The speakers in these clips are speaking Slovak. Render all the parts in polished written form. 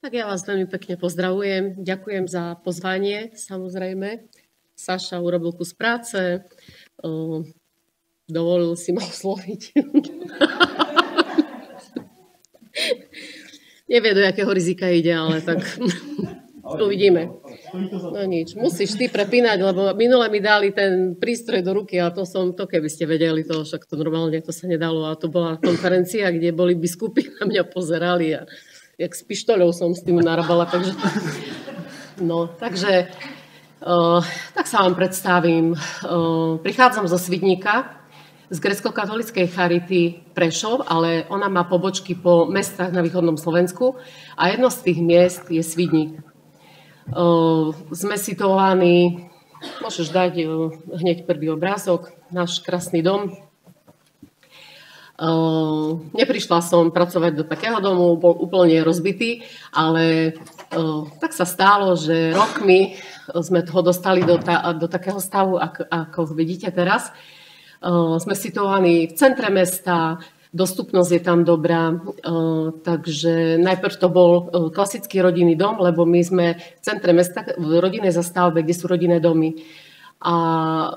Tak ja vás veľmi pekne pozdravujem. Ďakujem za pozvanie, samozrejme. Saša urobil kus práce, dovolil si ma osloviť. Nevie, do jakého rizika ide, ale tak uvidíme. No nič, musíš ty prepínať, lebo minule mi dali ten prístroj do ruky a to keby ste vedeli, to však to normálne to sa nedalo. A to bola konferencia, kde boli biskupy na mňa pozerali a jak s pištoľou som s tým narabala. Takže, tak sa vám predstavím. Prichádzam zo Svidníka, z grécko-katolíckej Charity Prešov, ale ona má pobočky po mestách na východnom Slovensku a jedno z tých miest je Svidník. Sme situovaní, môžeš dať hneď prvý obrázok, náš krásny dom. Neprišla som pracovať do takého domu, bol úplne rozbitý, ale tak sa stalo, že rokmi sme ho dostali do takého stavu, ako vidíte teraz. Sme situovaní v centre mesta, dostupnosť je tam dobrá, takže najprv to bol klasický rodinný dom, lebo my sme v centre mesta v rodinnej zastávke, kde sú rodinné domy. A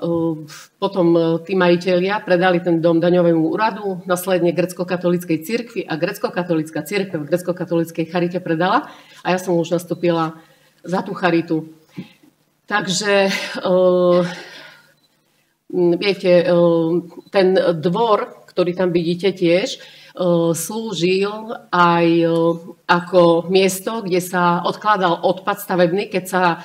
potom tí majitelia predali ten dom daňovému úradu, následne grécko-katolíckej cirkvi a grécko-katolícka cirkev v grécko-katolíckej charite predala a ja som už nastúpila za tú charitu. Takže viete, ten dvor, ktorý tam vidíte tiež, slúžil aj ako miesto, kde sa odkladal odpad stavebný, keď sa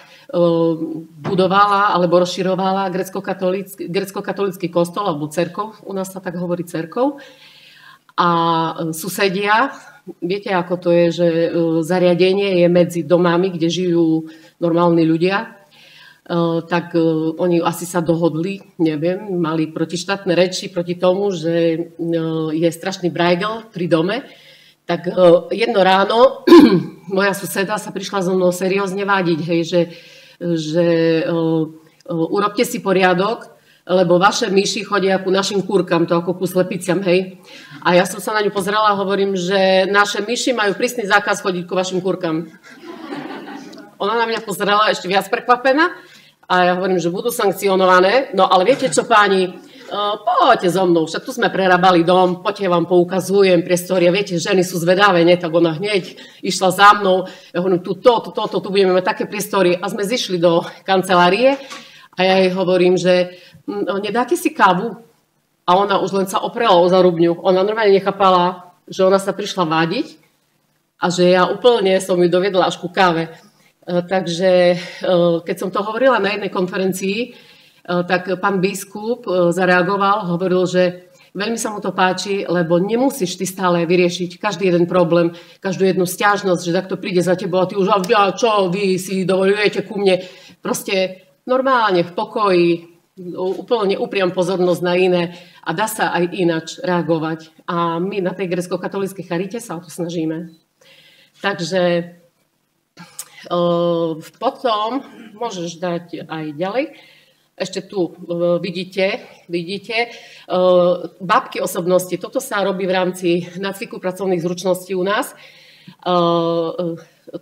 budovala alebo rozširovala grécko-katolícky kostol alebo cerkov, u nás sa tak hovorí cerkov. A susedia, viete ako to je, že zariadenie je medzi domami, kde žijú normálni ľudia, tak oni asi sa dohodli, neviem, mali protištátne reči proti tomu, že je strašný brajgel pri dome. Tak jedno ráno moja suseda sa prišla so mnou seriózne vádiť, hej, že urobte si poriadok, lebo vaše myši chodia ku našim kúrkam, to ako ku slepiciam, hej. A ja som sa na ňu pozrela a hovorím, že naše myši majú prísny zákaz chodiť ku vašim kúrkam. Ona na mňa pozrela ešte viac prekvapená a ja hovorím, že budú sankcionované. No ale viete čo, páni, poďte so mnou, však tu sme prerábali dom, poďte vám poukazujem priestory. Viete, ženy sú zvedavé, nie? Tak ona hneď išla za mnou. Ja hovorím, tu budeme mať také priestory. A sme zišli do kancelárie a ja jej hovorím, že nedáte si kávu? A ona už len sa oprela o zarubňu. Ona normálne nechápala, že ona sa prišla vádiť a že ja úplne som ju doviedla až ku káve. Takže keď som to hovorila na jednej konferencii, tak pán biskup zareagoval, hovoril, že veľmi sa mu to páči, lebo nemusíš ty stále vyriešiť každý jeden problém, každú jednu sťažnosť, že takto príde za tebou a ty už, čo vy si dovoľujete ku mne. Proste normálne v pokoji, úplne upriam pozornosť na iné a dá sa aj ináč reagovať. A my na tej grécko-katolíckej charite sa o to snažíme. Takže potom môžeš dať aj ďalej. Ešte tu vidíte babky osobnosti. Toto sa robí v rámci nácviku pracovných zručností u nás.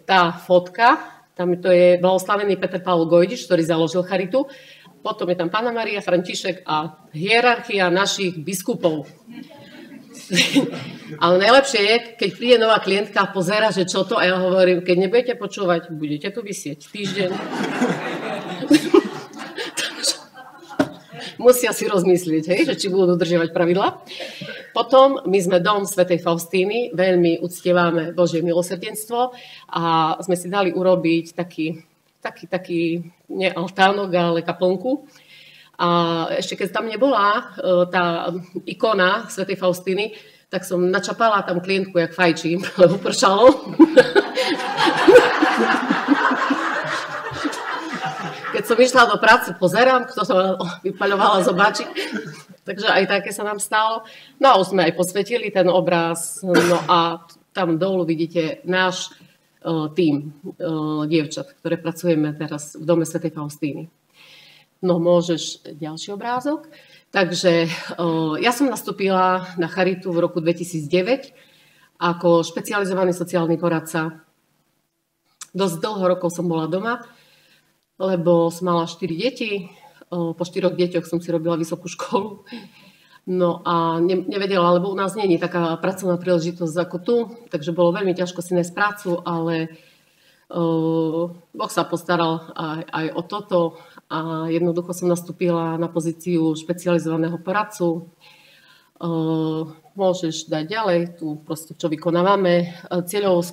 Tá fotka, tam to je blahoslavený Peter Pavel Gojdič, ktorý založil charitu. Potom je tam Panna Mária, František a hierarchia našich biskupov. Ale najlepšie je, keď príde nová klientka a pozera, že čo to, a ja hovorím, keď nebudete počúvať, budete tu visieť týždeň. Musia si rozmyslieť, hej, že či budú dodržiavať pravidla. Potom my sme dom svätej Faustíny, veľmi uctievame Božie milosrdenstvo a sme si dali urobiť taký nie altánok, ale kaplnku. A ešte keď tam nebola tá ikona svätej Faustíny, tak som načapala tam klientku, jak fajčím, lebo pršalo. Keď som išla do práce, pozerám, kto to vypaľovala zobáčik. Takže aj také sa nám stalo. No a už sme aj posvetili ten obraz. No a tam dolu vidíte náš tím dievčat, ktoré pracujeme teraz v dome svätej Faustíny. No môžeš ďalší obrázok. Takže ja som nastúpila na charitu v roku 2009 ako špecializovaný sociálny poradca. Dosť dlho rokov som bola doma, lebo som mala 4 deti. Po 4 deťoch som si robila vysokú školu. No a nevedela, lebo u nás nie je taká pracovná príležitosť ako tu, takže bolo veľmi ťažko si nájsť prácu, ale Boh sa postaral aj o toto a jednoducho som nastúpila na pozíciu špecializovaného poradcu. Môžeš dať ďalej, tu proste čo vykonávame. Cieľová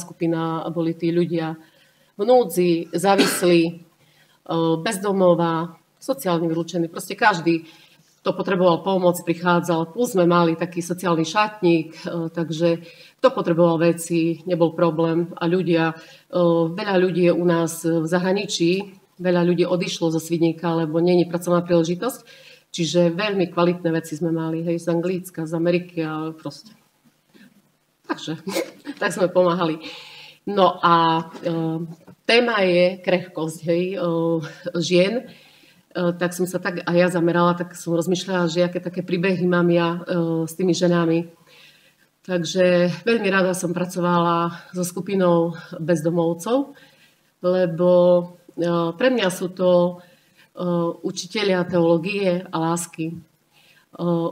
skupina boli tí ľudia v núdzi, závislí, bezdomová, sociálne vylúčení, proste každý, kto potreboval pomoc, prichádzal. Plus sme mali taký sociálny šatník, takže kto potreboval veci, nebol problém. A veľa ľudí je u nás v zahraničí, veľa ľudí odišlo zo Svidníka, lebo nie je pracovná príležitosť. Čiže veľmi kvalitné veci sme mali, hej, z Anglicka, z Ameriky a proste. Takže, tak sme pomáhali. No a téma je krehkosť, hej, žien. Tak som sa tak aj ja zamerala, tak som rozmýšľala, že aké také príbehy mám ja s tými ženami. Takže veľmi rada som pracovala so skupinou bezdomovcov, lebo pre mňa sú to učitelia teológie a lásky.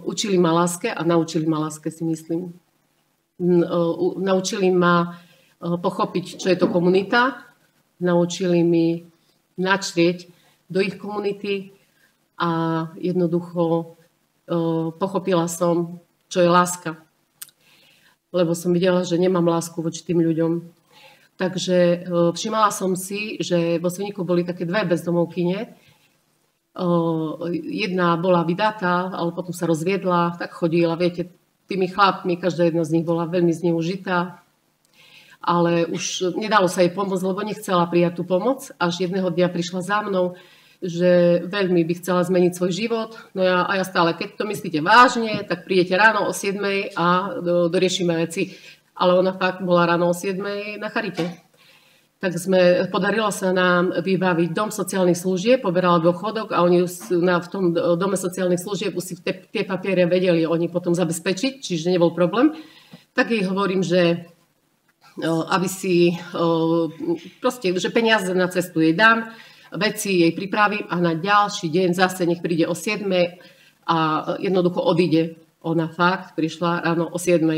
Učili ma láske a naučili ma láske, si myslím. Naučili ma pochopiť, čo je to komunita, naučili mi načrieť do ich komunity a jednoducho pochopila som, čo je láska. Lebo som videla, že nemám lásku voči tým ľuďom. Takže všimala som si, že vo Svidníku boli také dve bezdomovkyne. Jedna bola vydatá, ale potom sa rozviedla, tak chodila, viete, tými chlapmi, každá jedna z nich bola veľmi zneužitá. Ale už nedalo sa jej pomôcť, lebo nechcela prijať tú pomoc. Až jedného dňa prišla za mnou, že veľmi by chcela zmeniť svoj život. No ja stále, keď to myslíte vážne, tak prídete ráno o 7 a doriešime veci. Ale ona fakt bola ráno o 7 na charite. Tak podarilo sa nám vybaviť dom sociálnych služieb, poberala dôchodok a oni v tom dome sociálnych služieb už si tie papiere vedeli oni potom zabezpečiť, čiže nebol problém. Tak jej hovorím, že aby si proste, že peniaze na cestu jej dám, veci jej pripravím a na ďalší deň zase nech príde o 7 a jednoducho odíde. Ona fakt prišla ráno o 7.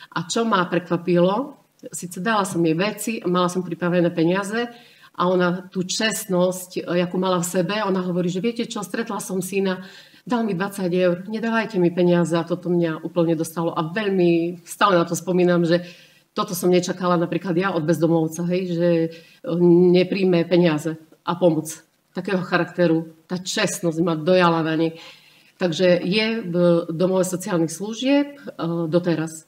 A čo ma prekvapilo, síce dala som jej veci, mala som pripravené peniaze a ona tú čestnosť, akú mala v sebe, ona hovorí, že viete čo, stretla som syna, dal mi 20 eur, nedávajte mi peniaze a toto mňa úplne dostalo a veľmi, stále na to spomínam, že toto som nečakala napríklad ja od bezdomovca, hej, že nepríjme peniaze a pomoc takého charakteru. Tá čestnosť ma dojala na nej. Takže je v domove sociálnych služieb doteraz.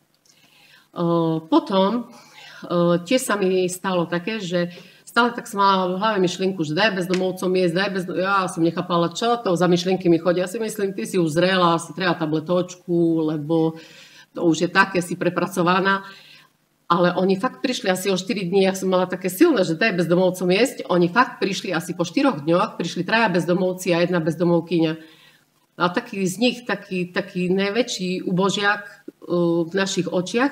Potom tiež sa mi stalo také, že stále tak som mala v hlave myšlienku, že daj bezdomovcom jesť, ja som nechápala, čo to za myšlienky mi chodia. Ja si myslím, ty si už zrela, si treba tabletočku, lebo to už je také, si prepracovaná. Ale oni fakt prišli asi o 4 dní, ja som mala také silné, že daj bezdomovcom jesť. Oni fakt prišli asi po 4 dňoch, prišli 3 bezdomovci a 1 bezdomovkyňa. A taký z nich, taký najväčší ubožiak v našich očiach,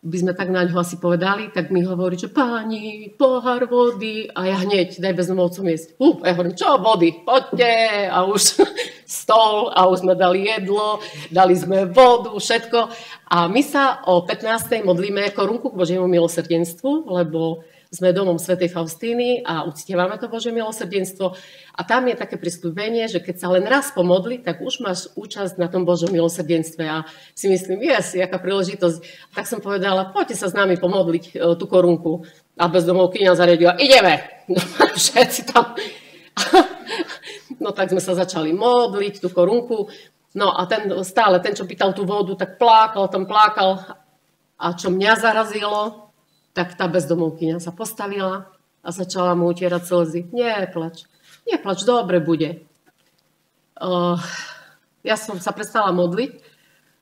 by sme tak na ňo asi povedali, tak mi hovorí, že páni, pohár vody a ja hneď, daj bezdomovcom jesť. Ja hovorím, čo vody, poďte a už stol a už sme dali jedlo, dali sme vodu, všetko. A my sa o 15. modlíme korunku k Božiemu milosrdenstvu, lebo sme domom svätej Faustíny a uctievame to Božie milosrdenstvo. A tam je také prisľúbenie, že keď sa len raz pomodli, tak už máš účasť na tom Božom milosrdenstve. A si myslím, jaká príležitosť. Tak som povedala, poďte sa s nami pomodliť tú korunku. A bezdomovkyňa zariadila, ideme. No, všetci tam. No tak sme sa začali modliť, tú korunku. No a ten čo pýtal tú vodu, tak plakal. A čo mňa zarazilo, tak tá bezdomovkyňa sa postavila a začala mu utierať slzy. Neplač, dobre bude. Ja som sa prestala modliť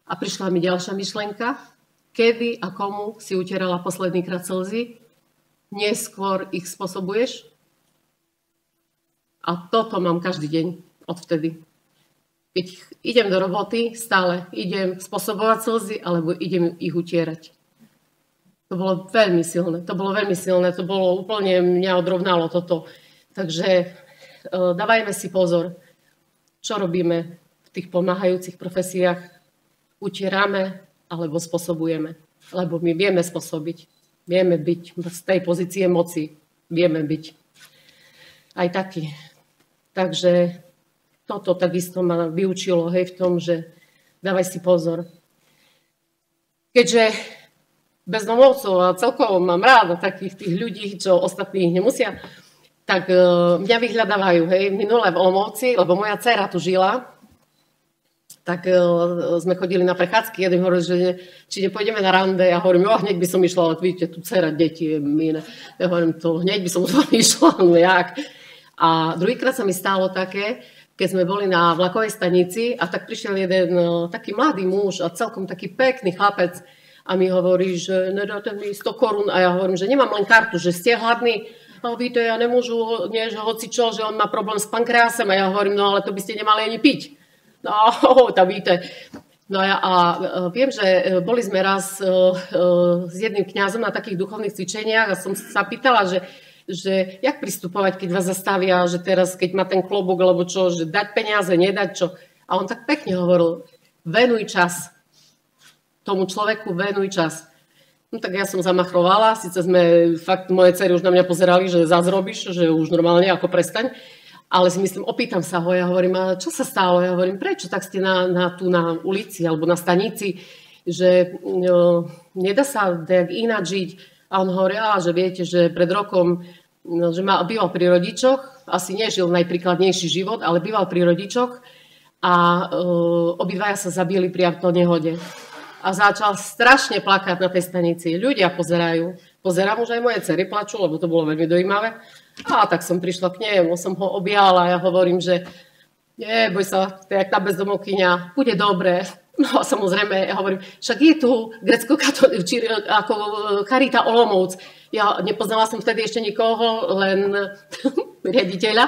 a prišla mi ďalšia myšlienka. Kedy a komu si utierala posledný krát slzy? Neskôr ich spôsobuješ? A toto mám každý deň odvtedy. Keď idem do roboty, stále idem spôsobovať slzy, alebo idem ich utierať. To bolo veľmi silné, to bolo úplne, mňa odrovnalo toto. Takže dávajme si pozor, čo robíme v tých pomáhajúcich profesiách. Utierame alebo spôsobujeme. Lebo my vieme spôsobiť, vieme byť z tej pozície moci, vieme byť aj taký. Takže toto takisto ma vyučilo, hej, v tom, že dávaj si pozor. Keďže bezdomovcov a celkovo mám ráda takých tých ľudí, čo ostatní nemusia, tak mňa vyhľadávajú, hej, minule v Olomouci, lebo moja dcéra tu žila, tak sme chodili na prechádzky, jeden hovoril, že či nepôjdeme na rande, ja hovorím, hneď by som išla, ale vidíte, tu dcéra, deti je iné. Ja hovorím, to hneď by som s vami išla, no jak. A druhýkrát sa mi stalo také, keď sme boli na vlakovej stanici a tak prišiel jeden taký mladý muž a celkom taký pekný chlapec a mi hovorí, že nedáte mi 100 korún a ja hovorím, že nemám len kartu, že ste hladní. A víte, ja nemôžu, nie, že hoci čo, že on má problém s pankreasem a ja hovorím, no ale to by ste nemali ani piť. No, to víte. No a viem, že boli sme raz s jedným kňazom na takých duchovných cvičeniach a som sa pýtala, že jak pristupovať, keď vás zastavia, že teraz, keď má ten klobúk, alebo čo, že dať peniaze, nedať čo. A on tak pekne hovoril, venuj čas. Tomu človeku venuj čas. No tak ja som zamachrovala, síce sme, fakt moje dcery už na mňa pozerali, že zás robíš, že už normálne ako prestaň. Ale si myslím, opýtam sa ho, ja hovorím, a čo sa stalo? Ja hovorím, prečo tak ste tu na ulici alebo na stanici, že nedá sa tak ináč žiť. A on hovorí, že viete, že pred rokom, že býval pri rodičoch, asi nežil najpríkladnejší život, ale býval pri rodičoch a obidvaja sa zabili pri autonehode. A začal strašne plakať na tej stanici. Ľudia pozerajú. Pozerám, už aj moje dcery plačú, lebo to bolo veľmi dojímavé. A tak som prišla k nemu, som ho objala a ja hovorím, že neboj sa, to je jak tá bezdomovkyňa, bude dobre. No a samozrejme, ja hovorím, však je tu ako Charita Olomouc. Ja nepoznala som vtedy ešte nikoho, len riaditeľa.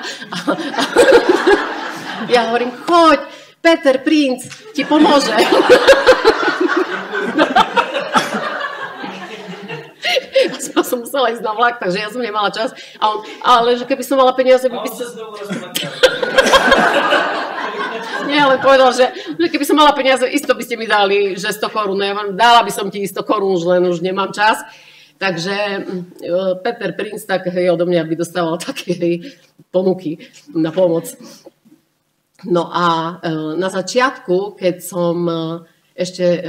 Ja hovorím, choď, Peter Princ ti pomôže. Ja som musela ísť na vlak, takže ja som nemala čas. Ale že keby som mala peniaze, by som... Nie, ale povedal, že keby som mala peniaze, isto by ste mi dali, že 100 korún. Ja vám dala by som ti 100 korún, len už nemám čas. Takže Peter Princ tak odo mňa by dostával také ponuky na pomoc. No a na začiatku, keď som ešte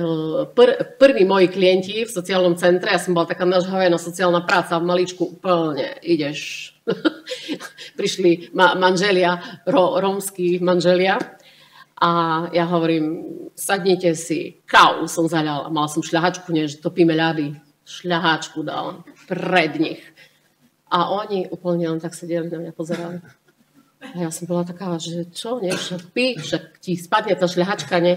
prví moji klienti v sociálnom centre, ja som bola taká nažhavená sociálna práca v maličku, úplne ideš. Prišli manželia, rómski manželia a ja hovorím, sadnite si, kávu som zaľala, mala som šľahačku, že topíme ľady, šľahačku dala pred nich. A oni úplne len tak sedeli na mňa, pozerali. A ja som bola taká, že čo, nie, však ti spadne tá šľahačka, nie?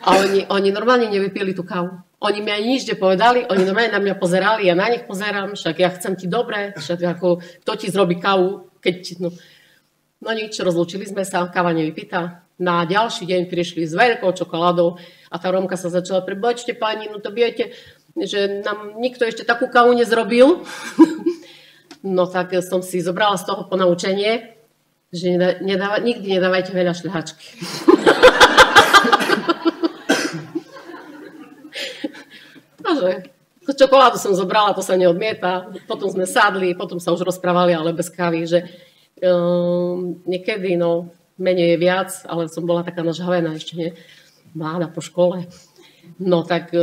A oni normálne nevypili tú kávu. Oni mi aj nič nepovedali, oni normálne na mňa pozerali, ja na nich pozerám, však ja chcem ti dobre, však ako, kto ti zrobí kávu, keď ti, no nič, rozlúčili sme sa, káva nevypitá. Na ďalší deň prišli s veľkou čokoládou a tá Rómka sa začala, prebočte pani, no to viete, že nám nikto ešte takú kávu nezrobil. No tak som si zobrala z toho ponaučenie, že nikdy nedávajte veľa šľahačky. Takže čokoládu som zobrala, to sa neodmieta. Potom sme sadli, potom sa už rozprávali, ale bez kávy, že niekedy, menej je viac, ale som bola taká nažhavená ešte, nie? Mláda po škole. No tak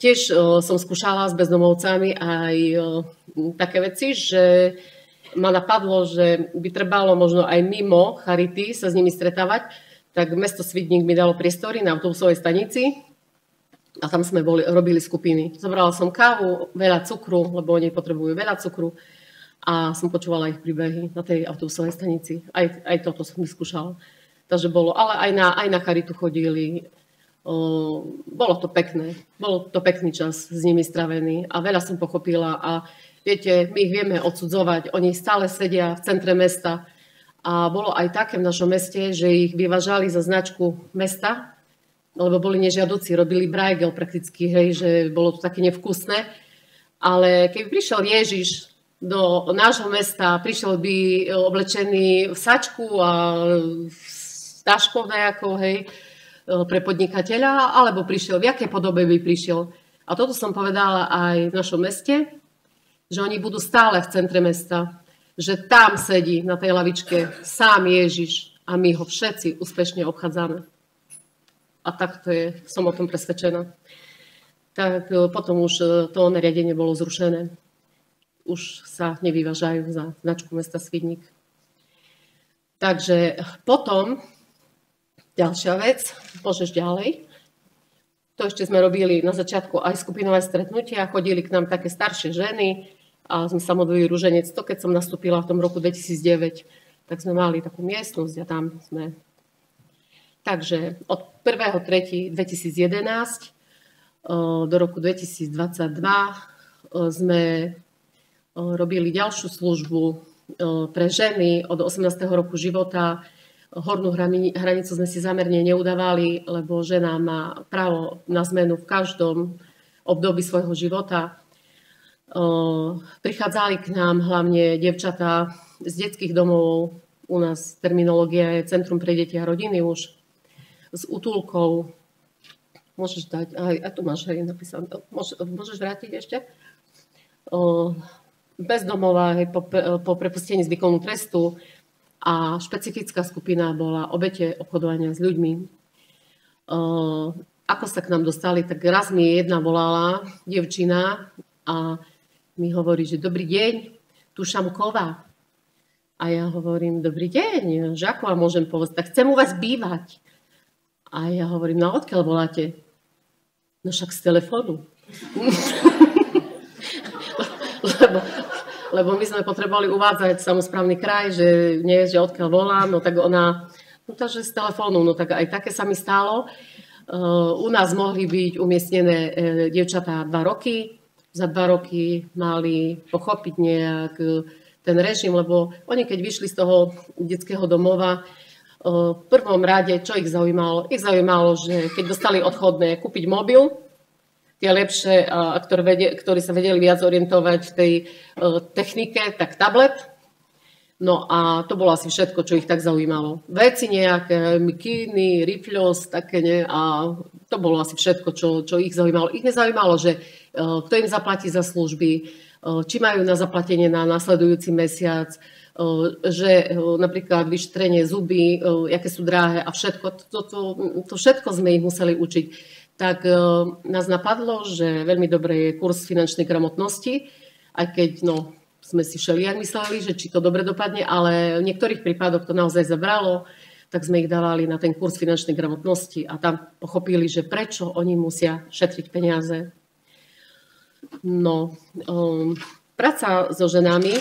tiež som skúšala s bezdomovcami aj také veci, že ma napadlo, že by trebalo možno aj mimo charity sa s nimi stretávať, tak mesto Svidník mi dalo priestory na autobusovej stanici a tam sme robili skupiny. Zobrala som kávu, veľa cukru, lebo oni potrebujú veľa cukru a som počúvala ich príbehy na tej autobusovej stanici. Aj toto som vyskúšala. Takže bolo, ale aj na charitu chodili. Bolo to pekné. Bol to pekný čas s nimi stravený a veľa som pochopila a viete, my ich vieme odsudzovať. Oni stále sedia v centre mesta a bolo aj také v našom meste, že ich vyvážali za značku mesta lebo boli nežiaduci, robili brajgel prakticky, hej, že bolo to také nevkusné. Ale keby prišiel Ježiš do nášho mesta, prišiel by oblečený v sačku a v taškové, ako, hej, pre podnikateľa, alebo prišiel, v jakej podobe by prišiel. A toto som povedala aj v našom meste, že oni budú stále v centre mesta, že tam sedí na tej lavičke sám Ježiš a my ho všetci úspešne obchádzame. A takto som o tom presvedčená. Tak potom už to nariadenie bolo zrušené. Už sa nevyvážajú za značku mesta Svidník. Takže potom, ďalšia vec, môžeš ďalej. To ešte sme robili na začiatku aj skupinové stretnutia, chodili k nám také staršie ženy a sme sa modlili ruženec. To, keď som nastúpila v tom roku 2009, tak sme mali takú miestnosť a tam sme. Takže od 1.3.2011 do roku 2022 sme robili ďalšiu službu pre ženy od 18. roku života. Hornú hranicu sme si zamerne neudávali, lebo žena má právo na zmenu v každom období svojho života. Prichádzali k nám hlavne dievčatá z detských domov. U nás terminológia je Centrum pre deti a rodiny už. S útulkou. Môžeš dať, aj tu máš aj napísané. Môžeš vrátiť ešte? Bezdomová po prepustení z výkonu trestu a špecifická skupina bola obete obchodovania s ľuďmi. Ako sa k nám dostali, tak raz mi jedna volala, dievčina, a mi hovorí, že dobrý deň, tu Šamková. A ja hovorím, dobrý deň, že ako vám môžem povedať, tak chcem u vás bývať. A ja hovorím, no odkiaľ voláte? No však z telefónu. lebo my sme potrebovali uvádzať samosprávny kraj, že nie, že odkiaľ volám, no tak ona, no takže z telefónu, no tak aj také sa mi stalo. U nás mohli byť umiestnené dievčatá 2 roky, za 2 roky mali pochopiť nejak ten režim, lebo oni keď vyšli z toho detského domova, v prvom rade, čo ich zaujímalo? Ich zaujímalo, že keď dostali odchodné, kúpiť mobil, tie lepšie, ktorí sa vedeli viac orientovať v tej technike, tak tablet. No a to bolo asi všetko, čo ich tak zaujímalo. Veci nejaké, mikiny, rifľos, také ne, a to bolo asi všetko, čo ich zaujímalo. Ich nezaujímalo, že kto im zaplatí za služby, či majú na zaplatenie na nasledujúci mesiac, že napríklad vyšetrenie zuby, aké sú drahé a všetko, to všetko sme ich museli učiť. Tak nás napadlo, že veľmi dobré je kurz finančnej gramotnosti, aj keď sme si všelijak mysleli, že či to dobre dopadne, ale v niektorých prípadoch to naozaj zabralo, tak sme ich dávali na ten kurz finančnej gramotnosti a tam pochopili, že prečo oni musia šetriť peniaze. Práca so ženami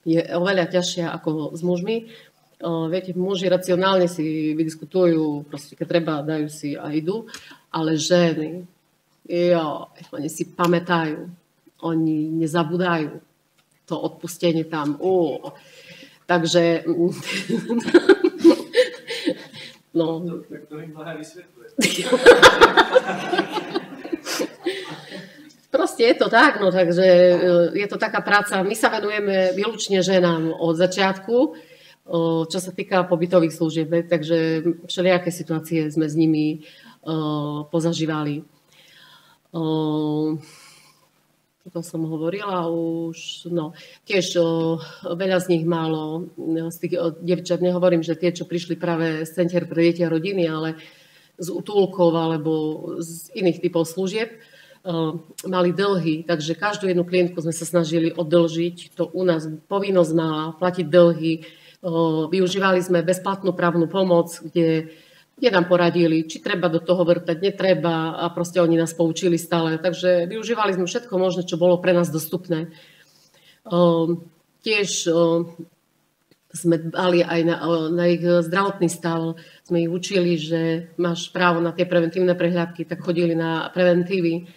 je oveľa ťažšia ako s mužmi. Viete, muži racionálne si vydiskutujú, proste keď treba, dajú si a idú, ale ženy, oni si pamätajú, oni nezabúdajú to odpustenie tam. Takže proste je to tak, takže je to taká práca. My sa venujeme výlučne ženám od začiatku, čo sa týka pobytových služieb, takže všelijaké situácie sme s nimi pozažívali. To som hovorila už, tiež veľa z nich málo, z tých dievčat, nehovorím, že tie, čo prišli práve z Center pre deti a rodiny, ale z útulkov alebo z iných typov služieb, mali dlhy, takže každú jednu klientku sme sa snažili oddlžiť, to u nás povinnosť mala platiť dlhy, využívali sme bezplatnú právnu pomoc, kde nám poradili, či treba do toho vrtať, netreba a proste oni nás poučili stále, takže využívali sme všetko možné, čo bolo pre nás dostupné. Tiež sme dali aj na ich zdravotný stav, sme ich učili, že máš právo na tie preventívne prehľadky, tak chodili na preventívy.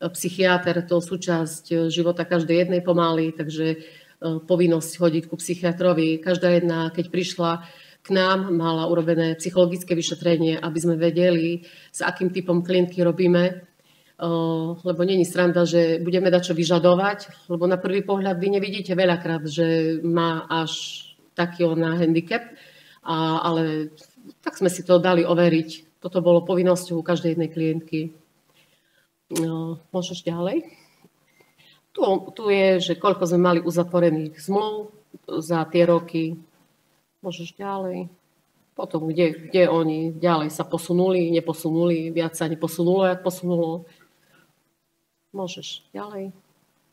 Psychiatr, to súčasť života každej jednej pomaly, takže povinnosť chodiť ku psychiatrovi. Každá jedna, keď prišla, k nám, mala urobené psychologické vyšetrenie, aby sme vedeli, s akým typom klientky robíme, lebo není sranda, že budeme dať čo vyžadovať, lebo na prvý pohľad vy nevidíte veľakrát, že má až taký ona handicap, ale tak sme si to dali overiť. Toto bolo povinnosťou každej jednej klientky. Môžeš ďalej. Tu je, že koľko sme mali uzatvorených zmluv za tie roky. Môžeš ďalej. Potom, kde oni ďalej sa posunuli, neposunuli, viac sa neposunulo, jak posunulo. Môžeš ďalej.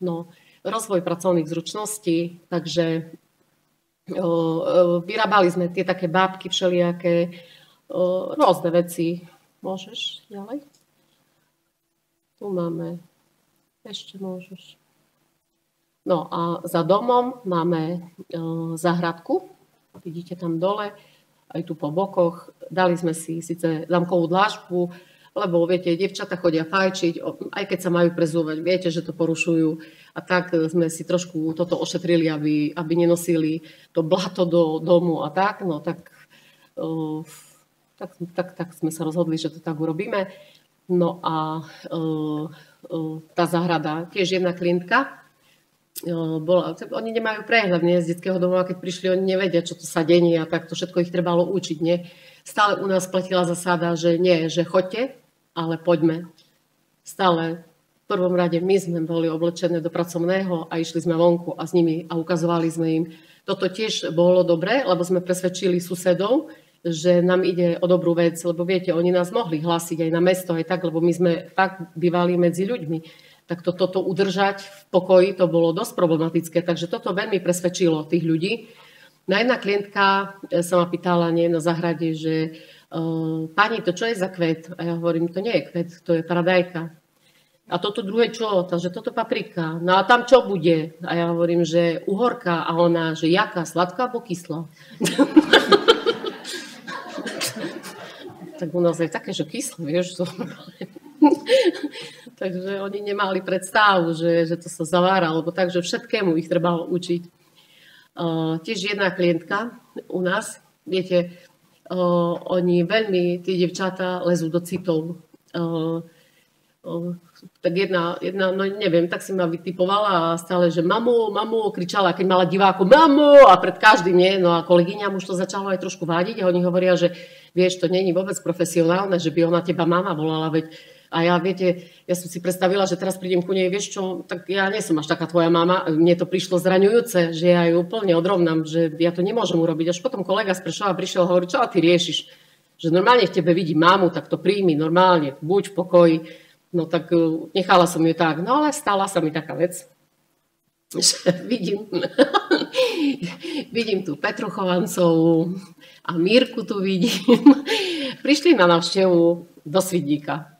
No, rozvoj pracovných zručností, takže vyrábali sme tie také bábky všelijaké, rôzne veci. Môžeš ďalej. Tu máme, ešte môžeš. No a za domom máme záhradku, vidíte tam dole, aj tu po bokoch. Dali sme si síce zámkovú dlážbu, lebo viete, dievčatá chodia fajčiť, aj keď sa majú prezúvať, viete, že to porušujú. A tak sme si trošku toto ošetrili, aby nenosili to blato do domu a tak. No tak sme sa rozhodli, že to tak urobíme. No a tá záhrada, tiež jedna klientka, oni nemajú prehľad z detského domova, keď prišli, oni nevedia, čo to sa dení a tak to všetko ich trebalo učiť. Nie? Stále u nás platila zásada, že nie, že choďte, ale poďme. Stále v prvom rade my sme boli oblečené do pracovného a išli sme vonku a s nimi a ukazovali sme im. Toto tiež bolo dobré, lebo sme presvedčili susedov, že nám ide o dobrú vec, lebo viete, oni nás mohli hlásiť aj na mesto, aj tak, lebo my sme fakt bývali medzi ľuďmi. Tak toto udržať v pokoji, to bolo dosť problematické, takže toto veľmi presvedčilo tých ľudí. Na jedna klientka sa ma pýtala na záhrade, že pani, to čo je za kvet? A ja hovorím, to nie je kvet, to je paradajka. A toto druhé čo? Takže toto paprika. No a tam čo bude? A ja hovorím, že uhorka. A ona, že jaká? Sladká alebo kyslá? Tak u nás je také, že kyslé, vieš. Takže oni nemali predstavu, že to sa zavára, lebo takže všetkému ich trebalo učiť. Tiež jedna klientka u nás, viete, oni veľmi, tí dievčatá, lezú do citov. Tak jedna, no neviem, tak si ma vytipovala a stále, že mamu, kričala, keď mala diváku, mamu, a pred každým, nie, no a kolegyňam už to začalo aj trošku vádiť a oni hovoria, že vieš, to není vôbec profesionálne, že by ona teba mama volala, veď a ja, viete, ja som si predstavila, že teraz prídem ku nej, vieš čo, tak ja nie som až taká tvoja mama, mne to prišlo zraňujúce, že ja ju úplne odrovnám, že ja to nemôžem urobiť. Až potom kolega z Prešova prišiel a hovorí, čo ty riešiš? Že normálne v tebe vidí mamu, tak to príjmi normálne, buď v pokoji. No tak nechala som ju tak, no ale stala sa mi taká vec, že vidím tu Petru Chovancovú a Mírku tu vidím. Prišli na návštevu do Svidníka.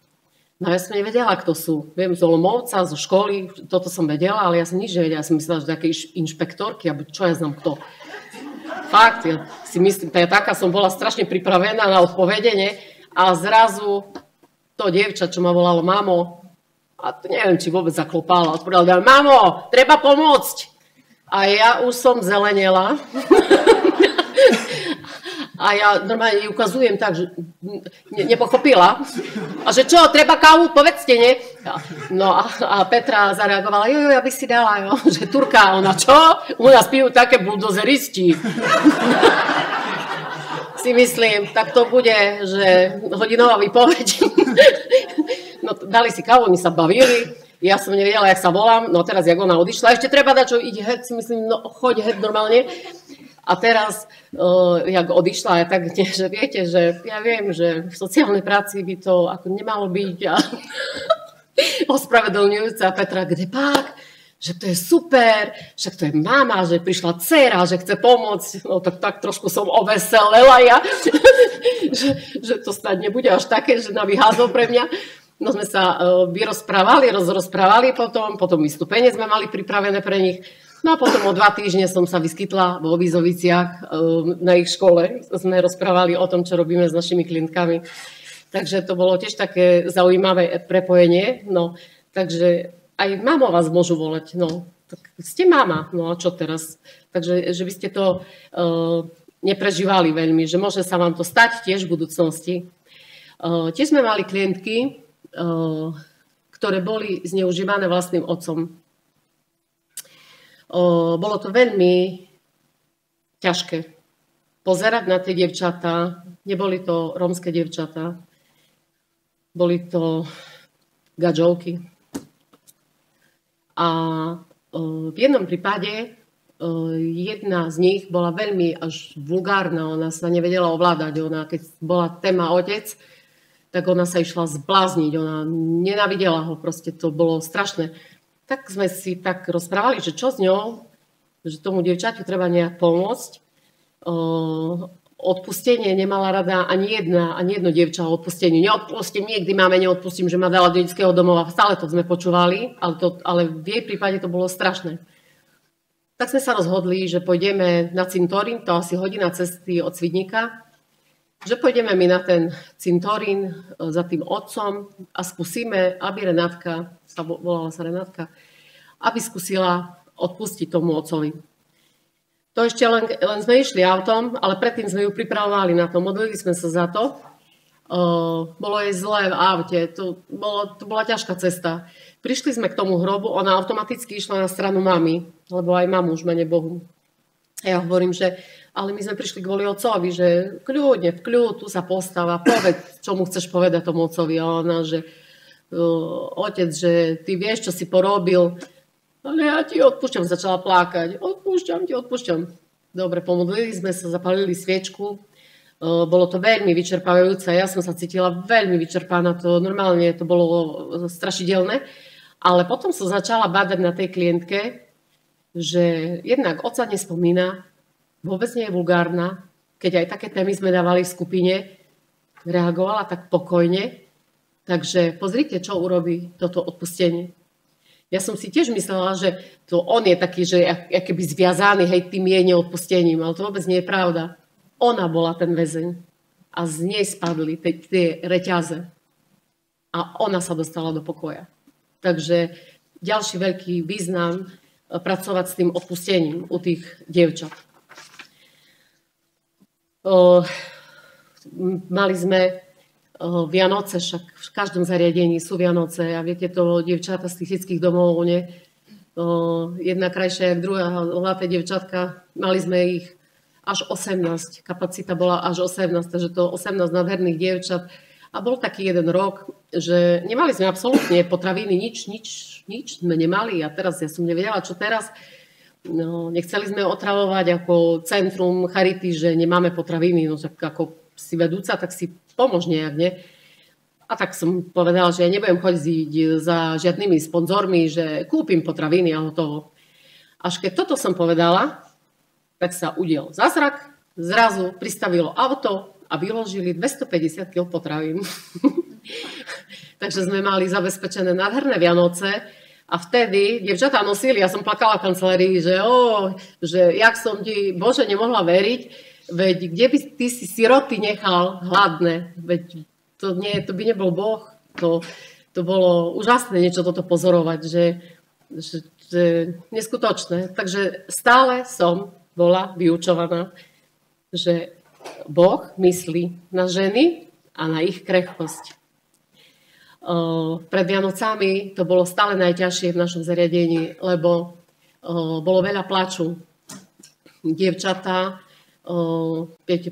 No ja som nevedela, kto sú. Viem, z Olomouca, zo školy, toto som vedela, ale ja som nič nevedela. Ja som myslela, že také inšpektorky, alebo čo ja znam kto. Fakt, ja si myslím, taká som bola strašne pripravená na odpovedenie a zrazu to dievča, čo ma volalo mamo, a to neviem, či vôbec zaklopala, odpovedala, mamo, treba pomôcť. A ja už som zelenela. A ja normálne ukazujem tak, že nepochopila. A že čo, treba kávu? Povedzte, nie? No a Petra zareagovala, jo, ja by si dala, jo, že Turka. Ona, čo? U nás pijú také buldozeristi. Si myslím, tak to bude, že hodinová výpoveď. No dali si kávu, oni sa bavili. Ja som nevedela, jak sa volám. No teraz, jak ona odišla, ešte treba dať, čo ide heď, si myslím, no choď heď normálne. A teraz, jak odišla, tak, že viete, že ja viem, že v sociálnej práci by to ako nemalo byť. A ospravedlňujúca Petra, kde pak? Že to je super, však to je mama, že prišla dcera, že chce pomôcť. No tak trošku som oveselela ja, že to snad nebude až také, že na vyházov pre mňa. No sme sa rozprávali potom vystúpenie sme mali pripravené pre nich. No a potom o 2 týždne som sa vyskytla vo Vízoviciach na ich škole. Sme rozprávali o tom, čo robíme s našimi klientkami. Takže to bolo tiež také zaujímavé prepojenie. No, takže aj mamo vás môžu volať. No, tak ste mama. No a čo teraz? Takže že by ste to neprežívali veľmi, že môže sa vám to stať tiež v budúcnosti. Tiež sme mali klientky, ktoré boli zneužívané vlastným otcom. Bolo to veľmi ťažké pozerať na tie dievčatá. Neboli to rómske dievčatá, boli to gadžovky. A v jednom prípade jedna z nich bola veľmi až vulgárna, ona sa nevedela ovládať. Ona, keď bola téma otec, tak ona sa išla zblázniť, ona nenávidela ho, proste to bolo strašné. Tak sme si tak rozprávali, že čo s ňou, že tomu dievčaťu treba nejak pomôcť. Odpustenie nemala rada ani jedno dievča o odpustení. Neodpustím, nikdy máme neodpustím, že ma dala do detského domova. Stále to sme počúvali, ale v jej prípade to bolo strašné. Tak sme sa rozhodli, že pôjdeme na cintorín, to asi hodina cesty od Svidníka, že pôjdeme my na ten cintorín za tým otcom a skúsime, aby Renátka, volala sa Renátka, aby skúsila odpustiť tomu otcovi. To ešte len sme išli autom, ale predtým sme ju pripravovali na to. Modlili sme sa za to. Bolo jej zlé v aute. To bola ťažká cesta. Prišli sme k tomu hrobu, ona automaticky išla na stranu mamy, lebo aj mamu už mene Bohu. Ja hovorím, že ale my sme prišli kvôli otcovi, že kľudne, v kľud, tu sa postáva, povedz, čo mu chceš povedať tomu otcovi. A ona, že otec, že ty vieš, čo si porobil, ale ja ti odpúšťam, začala plakať. Odpúšťam. Dobre, pomodlili sme sa, zapalili sviečku. Bolo to veľmi vyčerpávajúce. Ja som sa cítila veľmi vyčerpaná. Normálne to bolo strašidelné. Ale potom som začala bádať na tej klientke, že jednak otca nespomína, vôbec nie je vulgárna. Keď aj také témy sme dávali v skupine, reagovala tak pokojne. Takže pozrite, čo urobí toto odpustenie. Ja som si tiež myslela, že to on je taký, že keby zviazaný, hej, tým jej neodpustením, ale to vôbec nie je pravda. Ona bola ten väzeň a z nej spadli tie reťaze a ona sa dostala do pokoja. Takže ďalší veľký význam pracovať s tým odpustením u tých dievčat. Mali sme Vianoce, však v každom zariadení sú Vianoce a viete to, dievčatá z psychických domov, nie? Jedna krajšia, jak druhá, hlavné dievčatka, mali sme ich až 18, kapacita bola až 18, takže to 18 nádherných dievčat. A bol taký jeden rok, že nemali sme absolútne potraviny, nič sme nemali a teraz ja som nevedela, čo teraz. No, nechceli sme otravovať ako centrum charity, že nemáme potraviny, no tak ako si vedúca, tak si pomôž nejak, nie? A tak som povedala, že ja nebudem chodiť za žiadnymi sponzormi, že kúpim potraviny a hotovo. Až keď toto som povedala, tak sa udial zázrak, zrazu pristavilo auto a vyložili 250 kg potravín. Takže sme mali zabezpečené nádherné Vianoce a vtedy dievčatá nosili, ja som plakala v kancelárii, že jak som ti, Bože, nemohla veriť, veď kde by ty si siroty nechal hladné, veď to by nebol Boh, to bolo úžasné niečo toto pozorovať, že neskutočné. Takže stále som bola vyučovaná, že Boh myslí na ženy a na ich krehkosť. Pred Vianocami to bolo stále najťažšie v našom zariadení, lebo bolo veľa plaču. Dievčatá,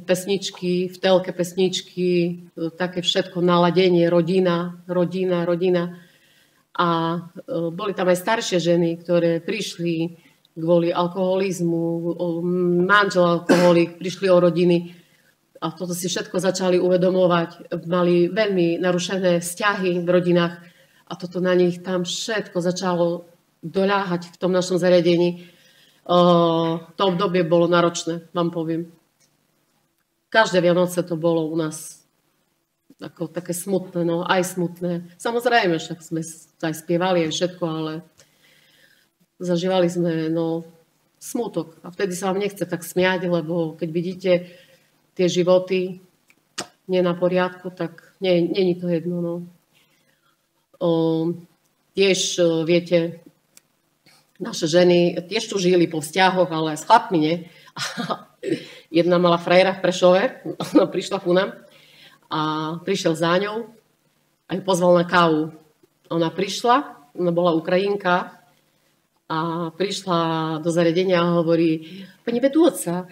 pesničky, v telke pesničky, také všetko, naladenie, rodina. A boli tam aj staršie ženy, ktoré prišli kvôli alkoholizmu, manžel alkoholik, prišli o rodiny a toto si všetko začali uvedomovať. Mali veľmi narušené vzťahy v rodinách a toto na nich tam všetko začalo doľáhať v tom našom zariadení. To obdobie bolo náročné, vám poviem. Každé Vianoce to bolo u nás ako také smutné, no aj smutné. Samozrejme, však sme aj spievali aj všetko, ale zažívali sme smutok. A vtedy sa vám nechce tak smiať, lebo keď vidíte tie životy nie na poriadku, tak nie je to jedno. Tiež, viete, naše ženy tiež tu žili po vzťahoch, ale s chlapmi, nie? Jedna mala frajera v Prešove, ona prišla ku nám a prišiel za ňou a ju pozval na kávu. Ona prišla, ona bola Ukrajinka a prišla do zariadenia a hovorí, pani vedúca,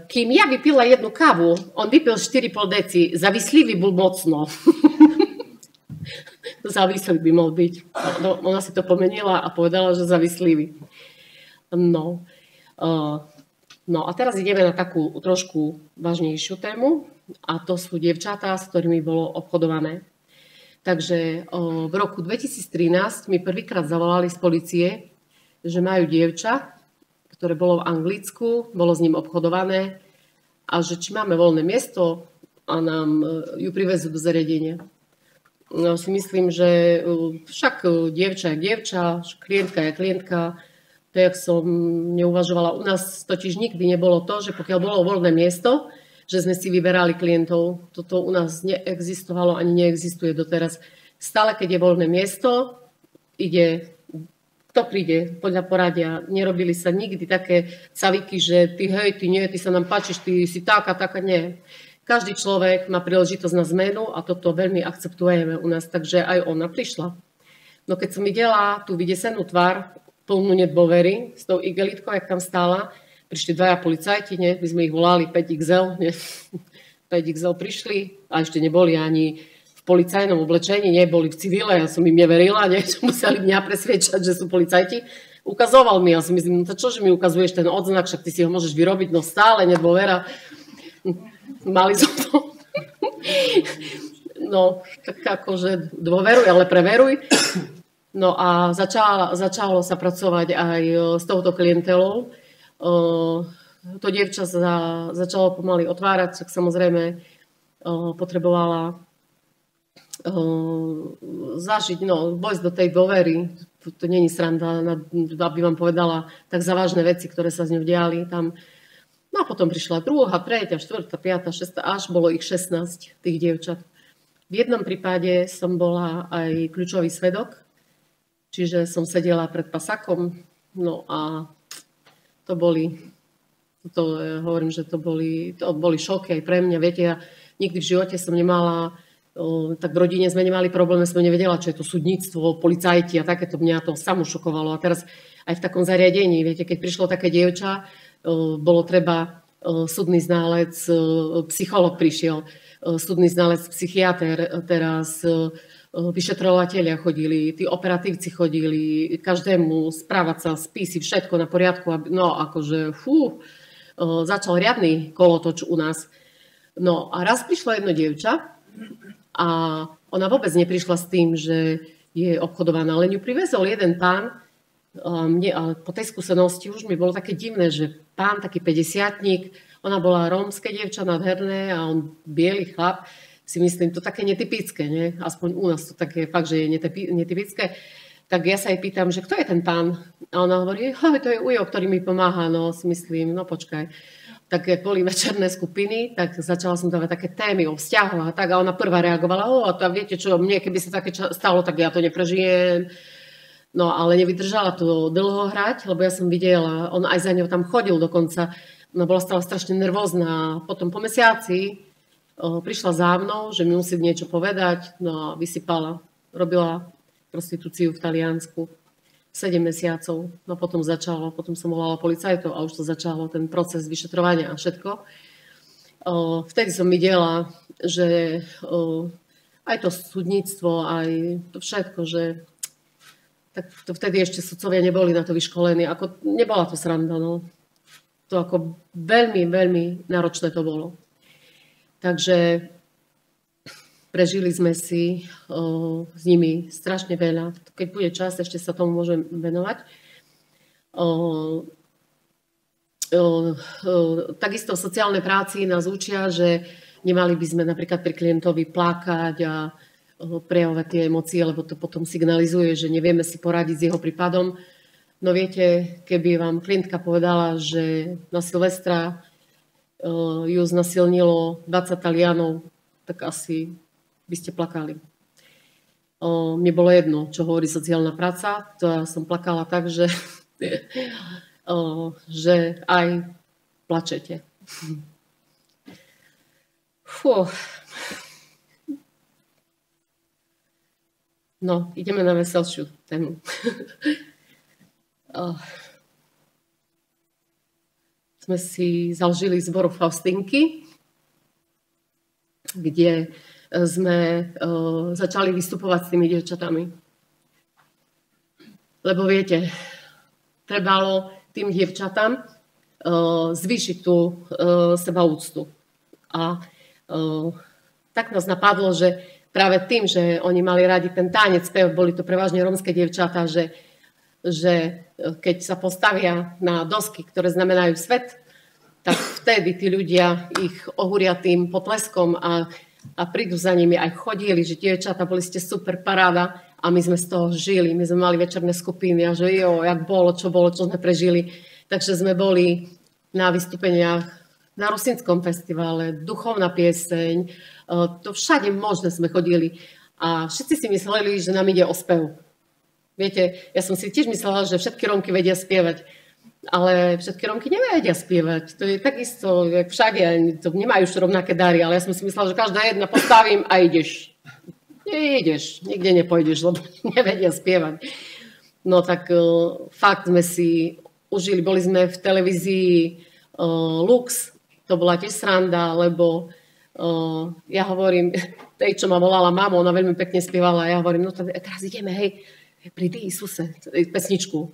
kým ja vypila jednu kávu, on vypil 4,5 deci, zavislivý bol mocno. Závislý by mal byť. No, ona si to pomenila a povedala, že závislivý. No. No a teraz ideme na takú trošku vážnejšiu tému a to sú dievčatá, s ktorými bolo obchodované. Takže v roku 2013 mi prvýkrát zavolali z polície, že majú dievča, ktoré bolo v Anglicku, bolo s ním obchodované a že či máme voľné miesto a nám ju privezú do zariadenia. No si myslím, že však dievča je dievča, klientka je klientka. To, jak som neuvažovala, u nás totiž nikdy nebolo to, že pokiaľ bolo voľné miesto, že sme si vyberali klientov. Toto u nás neexistovalo ani neexistuje doteraz. Stále, keď je voľné miesto, ide, kto príde podľa poradia. Nerobili sa nikdy také caviky, že ty hej, ty nie, ty sa nám páčiš, ty si taká, nie. Každý človek má príležitosť na zmenu a toto veľmi akceptujeme u nás, takže aj ona prišla. No keď som videla tú vydesenú tvár, plnú nedôvery, s tou igelitkou, jak tam stála, prišli 2 policajti, my sme ich volali 5XL, 5XL prišli a ešte neboli ani v policajnom oblečení, boli v civile, ja som im neverila, museli mňa presviečať, že sú policajti. Ukazoval mi, ja si myslím, no to čože mi ukazuješ ten odznak, však ty si ho môžeš vyrobiť, no stále nedôvera. Mali som to. No, tak akože dôveruj, ale preveruj. No a začalo sa pracovať aj s touto klientelou. To dievča začalo pomaly otvárať, tak samozrejme potrebovala zažiť, vojsť do tej dôvery. To nie je sranda, aby vám povedala tak závažné veci, ktoré sa s ňou diali tam. No a potom prišla 2., 3., 4., 5., 6., až bolo ich 16, tých dievčat. V jednom prípade som bola aj kľúčový svedok, čiže som sedela pred pasakom, no a hovorím, že to boli šoky aj pre mňa. Viete, ja nikdy v živote som nemala, tak v rodine sme nemali problém, som nevedela, čo je to súdnictvo, policajti a takéto, mňa to samo šokovalo. A teraz aj v takom zariadení, viete, keď prišlo také dievča, bolo treba súdny ználec, psycholog prišiel, súdny ználec, psychiater, teraz vyšetrovatelia chodili, tí operatívci chodili, každému správať sa, spisy, všetko na poriadku. Začal riadny kolotoč u nás. No a raz prišlo jedno dievča a ona vôbec neprišla s tým, že je obchodovaná, len ju privezol jeden pán. Ale po tej skúsenosti už mi bolo také divné, že pán, taký 50-tník, ona bola rómske dievča nádherné a on biely chlap, si myslím, to také netypické, nie? Aspoň u nás to také fakt, že je netypické. Tak ja sa jej pýtam, že kto je ten pán? A ona hovorí, to je ujo, ktorý mi pomáha, si myslím, počkaj. Tak keď boli večerné skupiny, tak začala som dávať také témy o vzťahoch a tak a ona prvá reagovala, to viete čo, mne keby sa také stalo, tak ja to neprežijem. No ale nevydržala to dlho hrať, lebo ja som videla, on aj za ňou tam chodil dokonca, ona bola stále strašne nervózna. Potom po mesiaci prišla za mnou, že mi musí niečo povedať, no a vysypala, robila prostitúciu v Taliansku 7 mesiacov, no potom som volala policajtov a už to začalo, ten proces vyšetrovania a všetko. Vtedy som videla, že aj to súdnictvo, aj to všetko, že tak to vtedy ešte sudcovia neboli na to vyškolení. Nebola to sranda, To ako veľmi, veľmi náročné to bolo. Takže prežili sme si s nimi strašne veľa. Keď bude čas, ešte sa tomu môžem venovať. Takisto v sociálnej práci nás učia, že nemali by sme napríklad pri klientovi plakať a prejavovať tie emócie, lebo to potom signalizuje, že nevieme si poradiť s jeho prípadom. No viete, keby vám klientka povedala, že na Silvestra ju znasilnilo 20 Talianov, tak asi by ste plakali. Mne bolo jedno, čo hovorí sociálna práca. To ja som plakala tak, že aj plačete. Fú. No, ideme na veselšiu tému. Sme si založili zbor Faustinky, kde sme začali vystupovať s tými dievčatami. Lebo viete, trebalo tým dievčatám zvýšiť tú sebaúctu. A tak nás napadlo, že práve tým, že oni mali radi ten tanec, spev, boli to prevažne rómske dievčatá, že keď sa postavia na dosky, ktoré znamenajú svet, tak vtedy tí ľudia ich ohúria tým potleskom a prídu za nimi, aj chodili, že dievčatá, boli ste super paráda a my sme z toho žili. My sme mali večerné skupiny a že jak bolo, čo sme prežili. Takže sme boli na vystúpeniach na Rusinskom festivale, duchovná pieseň, to všade možné sme chodili a všetci si mysleli, že nám ide o spev. Viete, ja som si tiež myslela, že všetky Rómky vedia spievať, ale všetky Rómky nevedia spievať. To je takisto, jak všade, to nemajú už rovnaké dary, ale ja som si myslela, že každá jedna postavím a ideš. Neideš, nikde nepôjdeš, lebo nevedia spievať. No tak fakt sme si užili, boli sme v televízii Lux, to bola tiež sranda, lebo ja hovorím, tej, čo ma volala mama, ona veľmi pekne spievala, ja hovorím, no teraz ideme, hej, prídi Isuse, pesničku.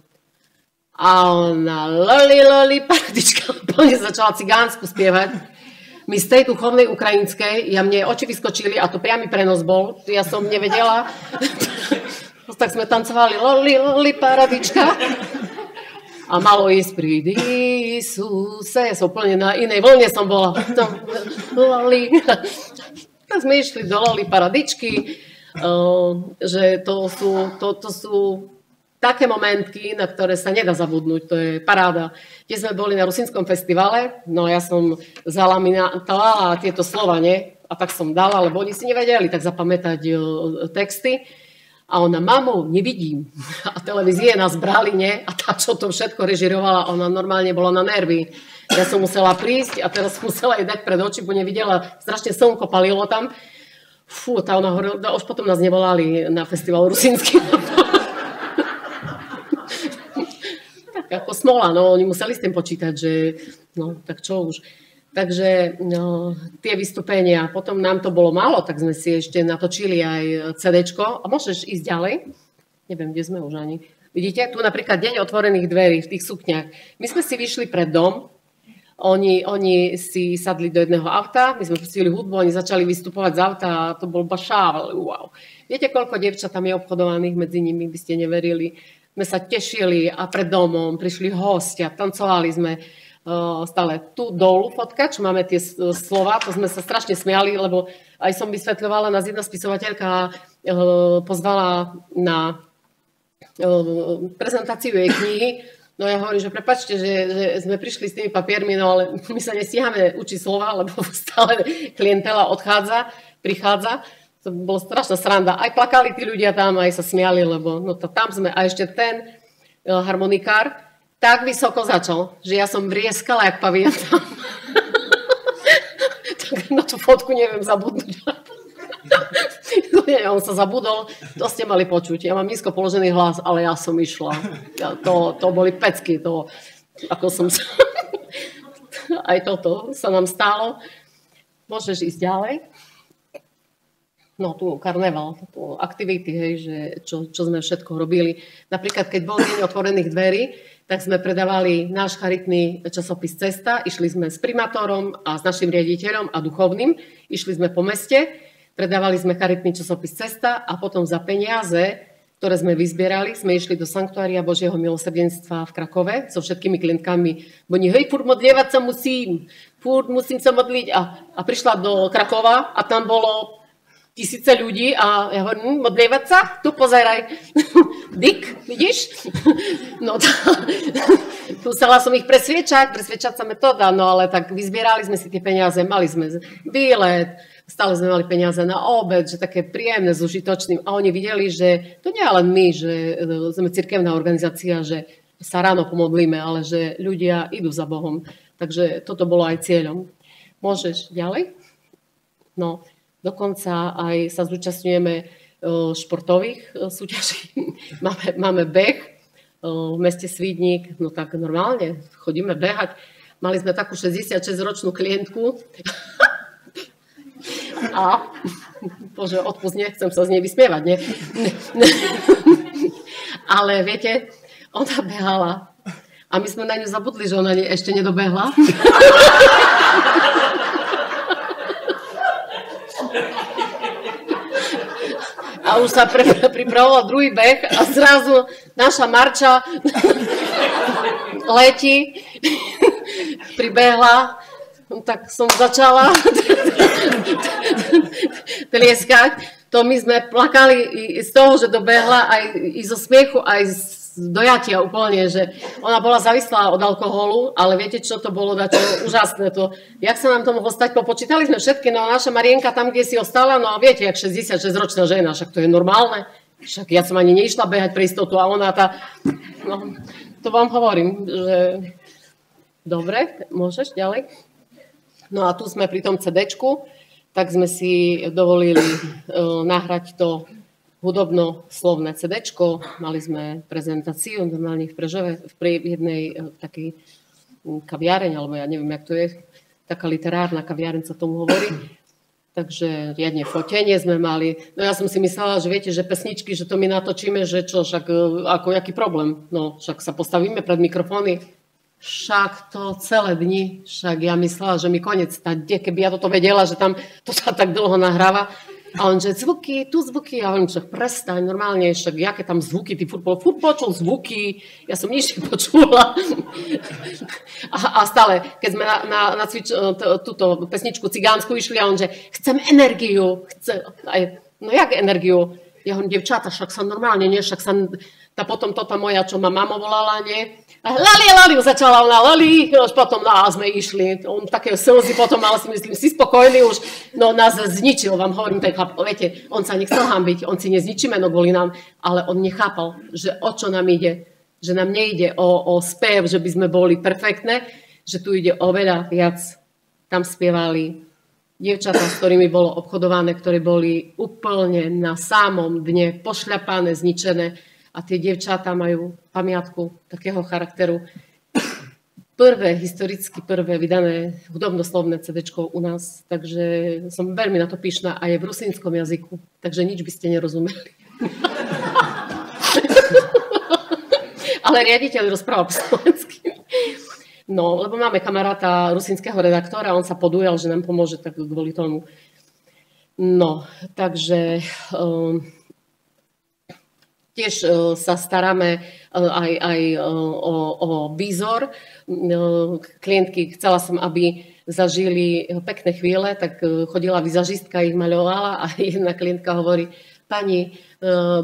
A ona, loli, paradička, plne začala cigánsku spievať. My z tej duchovnej ukrajinskej, mne oči vyskočili a to priamy prenos bol, ja som nevedela. Tak sme tancovali, loli, paradička. A malo ísť, prídi Isuse, ja som úplne na inej vlne som bola. Loli. Tak sme išli do Loli paradičky, že to sú také momentky, na ktoré sa nedá zabudnúť, to je paráda. Kde sme boli na Rusinskom festivale, no ja som zalaminovala tieto slova, nie? A tak som dala, lebo oni si nevedeli tak zapamätať texty. A ona, mamo, nevidím. A televízie nás brali, nie? A tá, čo to všetko režirovala, ona normálne bola na nervy. Ja som musela prísť a teraz musela jej dať pred oči, bo nevidela, strašne slnko palilo tam. Fú, tá ona hovorila, už potom nás nevolali na festival Rusinsky. Tak ako smola, no, oni museli s tým počítať, že no, tak čo už. Takže no, tie vystúpenia, potom nám to bolo málo, tak sme si ešte natočili aj CDčko. A môžeš ísť ďalej? Neviem, kde sme už ani. Vidíte, tu napríklad deň otvorených dverí v tých sukniach. My sme si vyšli pred dom, oni si sadli do jedného auta, my sme pustili hudbu, oni začali vystupovať z auta a to bol bašával, wow. Viete, koľko dievčat tam je obchodovaných medzi nimi, by ste neverili. Sme sa tešili a pred domom prišli hostia, tancovali sme. Stále tu dolu fotka, čo máme tie slova, to sme sa strašne smiali, lebo aj som vysvetľovala, nás jedna spisovateľka pozvala na prezentáciu jej knihy. No ja hovorím, že prepáčte, že sme prišli s tými papiermi, no ale my sa nestíhame učiť slova, lebo stále klientela prichádza. To bolo strašná sranda. Aj plakali tí ľudia tam, aj sa smiali, lebo no to tam sme. A ešte ten harmonikár tak vysoko začal, že ja som vrieskala jak pavian tam. Tak na tú fotku neviem zabudnúť. On sa zabudol, to ste mali počuť. Ja mám nízko položený hlas, ale ja som išla. To boli pecky. Ako som sa... Aj toto sa nám stalo. Môžeš ísť ďalej. No tu karneval, tu aktivity, hej, že čo sme všetko robili. Napríklad, keď bol deň otvorených dverí, tak sme predávali náš charitný časopis Cesta, išli sme s primátorom a s našim riaditeľom a duchovným, išli sme po meste, predávali sme charitný časopis Cesta a potom za peniaze, ktoré sme vyzbierali, sme išli do Sanktuária Božieho milosrdenstva v Krakove so všetkými klientkami. Bo hej, furt modlievať sa musím sa modliť a prišla do Krakova a tam bolo 1000 ľudí a ja hovorím, modlievať sa? Tu pozeraj. Dick, vidíš? No musela som ich presviečať sa metóda, no ale tak vyzbierali sme si tie peniaze, mali sme výlet, stále sme mali peniaze na obed, že také príjemné s užitočným a oni videli, že to nie je len my, že sme cirkevná organizácia, že sa ráno pomodlíme, ale že ľudia idú za Bohom. Takže toto bolo aj cieľom. Môžeš ďalej? No, dokonca aj sa zúčastňujeme športových súťaží. Máme beh v meste Svidník, no tak normálne chodíme behať. Mali sme takú 66-ročnú klientku a bože, odpust, nechcem sa z nej vysmievať, nie? Ale viete, ona behala a my sme na ňu zabudli, že ona ešte nedobehla. A už sa pripravoval druhý beh a zrazu naša Marča letí, pribehla, tak som začala tlieskať. To my sme plakali z toho, že dobehla, aj zo smiechu, aj z dojatia úplne, že ona bola závislá od alkoholu, ale viete, čo to bolo dačo úžasné to. Jak sa nám to mohlo stať? Popočítali sme všetky, no a naša Marienka tam, kde si ostala, no a viete, jak 66-ročná žena, však to je normálne. Však ja som ani neišla behať pre istotu a ona tá, no, to vám hovorím, že dobre, môžeš ďalej? No a tu sme pri tom CD-čku, tak sme si dovolili nahrať to hudobno-slovné CD-čko. Mali sme prezentáciu normálne v Prežove, v jednej takej kaviareň, alebo ja neviem, jak to je, taká literárna kaviareň sa tomu hovorí. Takže riadne fotenie sme mali. No ja som si myslela, že viete, že pesničky, že to my natočíme, že čo, však ako jaký problém. No však sa postavíme pred mikrofóny. Však to celé dni, však ja myslela, že mi koniec stade, keby ja toto vedela, že tam to sa tak dlho nahráva. A on, že zvuky, tu zvuky, a on, že prestaň, normálne, však jaké tam zvuky, ty furt počul zvuky, ja som nič nepočula. A stále, keď sme na túto pesničku cigánsku išli, a on, že chcem energiu, no jak energiu? Ja hovorím, devčata, však sa normálne, nie, však sa, potom tá moja, čo ma mama volala, nie? Lali, začala ona, Lali, už potom sme išli, on také slzy potom, ale si myslím, si spokojný už, no nás zničil, vám hovorím, ten chlap, viete, on sa nechcel hanbiť, on si nezničí meno kvôli nám, ale on nechápal, že o čo nám ide, že nám nejde o spev, že by sme boli perfektné, že tu ide o veľa viac. Tam spievali dievčatá, s ktorými bolo obchodované, ktoré boli úplne na samom dne, pošľapané, zničené. A tie dievčatá majú pamiatku takého charakteru. Historicky prvé vydané hudobnoslovné CD-čko u nás, takže som veľmi na to pyšná a je v rusínskom jazyku, takže nič by ste nerozumeli. Ale riaditeľ rozprával po slovensky. No, lebo máme kamaráta rusínskeho redaktora, on sa podujal, že nám pomôže tak kvôli tomu. No, takže tiež sa staráme aj o výzor. Klientky, chcela som, aby zažili pekné chvíle, tak chodila vizažistka, ich maľovala a jedna klientka hovorí, pani,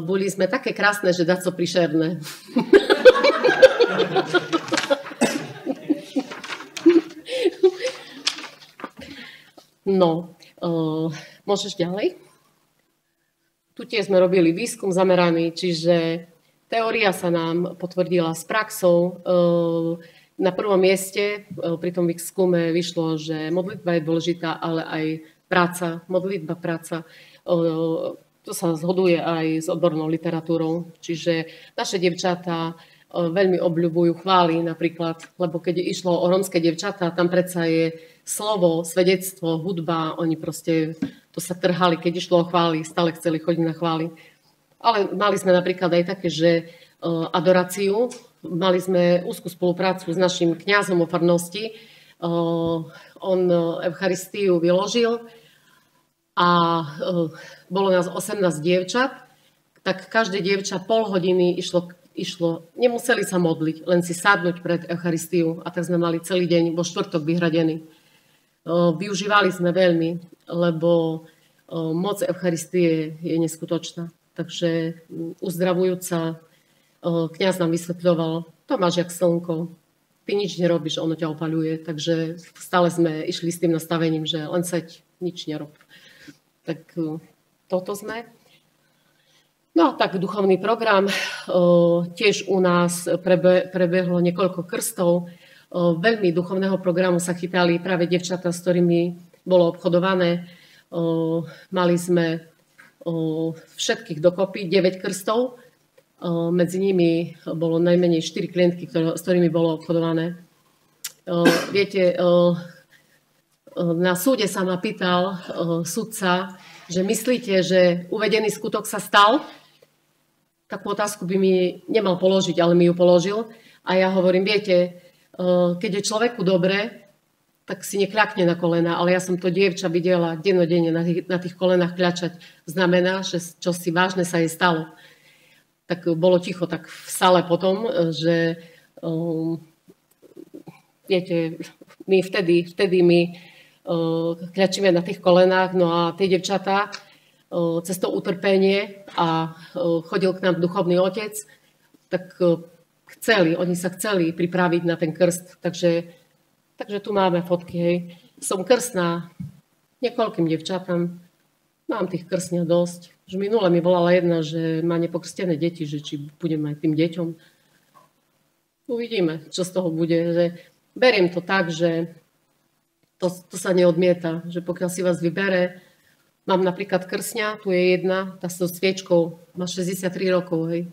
boli sme také krásne, že daco prišerné. No, môžeš ďalej? Tu tiež sme robili výskum zameraný, čiže teória sa nám potvrdila s praxou. Na prvom mieste pri tom výskume vyšlo, že modlitba je dôležitá, ale aj práca, modlitba, práca. To sa zhoduje aj s odbornou literatúrou. Čiže naše dievčatá veľmi obľubujú chvály napríklad, lebo keď išlo o rómske dievčatá, tam predsa je slovo, svedectvo, hudba, oni proste to sa trhali, keď išlo o chvály, stále chceli chodiť na chvály. Ale mali sme napríklad aj také, že adoráciu, mali sme úzkú spoluprácu s našim kňazom o farnosti, on Eucharistiu vyložil a bolo nás 18 dievčat, tak každé dievča pol hodiny išlo, nemuseli sa modliť, len si sadnúť pred Eucharistiu a tak sme mali celý deň vo štvrtok vyhradený. Využívali sme veľmi, lebo moc Eucharistie je neskutočná. Takže uzdravujúca, kňaz nám vysvetľoval, to máš jak slnko, ty nič nerobíš, ono ťa opaľuje. Takže stále sme išli s tým nastavením, že len seď, nič nerob. Tak toto sme. No a tak duchovný program, tiež u nás prebehlo niekoľko krstov. veľmi duchovného programu sa chytali práve dievčatá, s ktorými bolo obchodované. Mali sme všetkých dokopy 9 krstov. Medzi nimi bolo najmenej 4 klientky, s ktorými bolo obchodované. Viete, na súde sa ma pýtal sudca, že myslíte, že uvedený skutok sa stal? Takú otázku by mi nemal položiť, ale mi ju položil. A ja hovorím, viete, keď je človeku dobre, tak si nekľakne na kolena, ale ja som to dievča videla dennodenne na tých kolenách kľačať. Znamená, že čosi vážne sa jej stalo. Tak bolo ticho tak v sále potom, že viete, my vtedy my kľačíme na tých kolenách, no a tie dievčatá cez to utrpenie a chodil k nám duchovný otec, tak oni sa chceli pripraviť na ten krst, takže tu máme fotky, hej. Som krstná niekoľkým dievčatám, mám tých krstňa dosť. Už minule mi volala jedna, že má nepokrstené deti, že či budem aj tým deťom. Uvidíme, čo z toho bude. Že beriem to tak, že to sa neodmieta, že pokiaľ si vás vybere, mám napríklad krstňa, tu je jedna, tá s tou sviečkou, má 63 rokov, hej.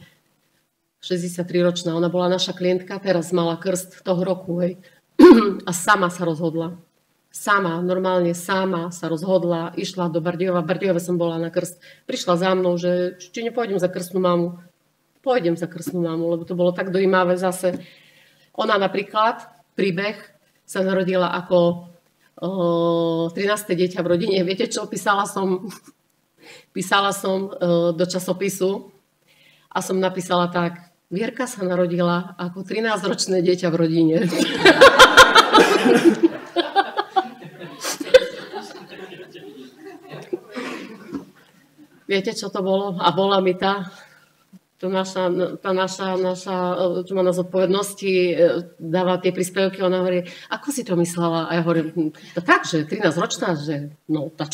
63-ročná, ona bola naša klientka, teraz mala krst toho roku, hej. A sama sa rozhodla. Normálne sama sa rozhodla, išla do Bardejova. V Bardejove som bola na krst. Prišla za mnou, že či nepôjdem za krstnú mamu. Pôjdem za krstnú mamu, lebo to bolo tak dojímavé zase. Ona napríklad, príbeh, sa narodila ako 13. dieťa v rodine. Viete čo? Písala som do časopisu a som napísala tak: Vierka sa narodila ako 13-ročné dieťa v rodine. Viete, čo to bolo? A bola mi tá naša, čo má na zodpovednosti, dáva tie príspevky, ona hovorí, ako si to myslela? A ja hovorím, to tak, že 13-ročná, že no, tá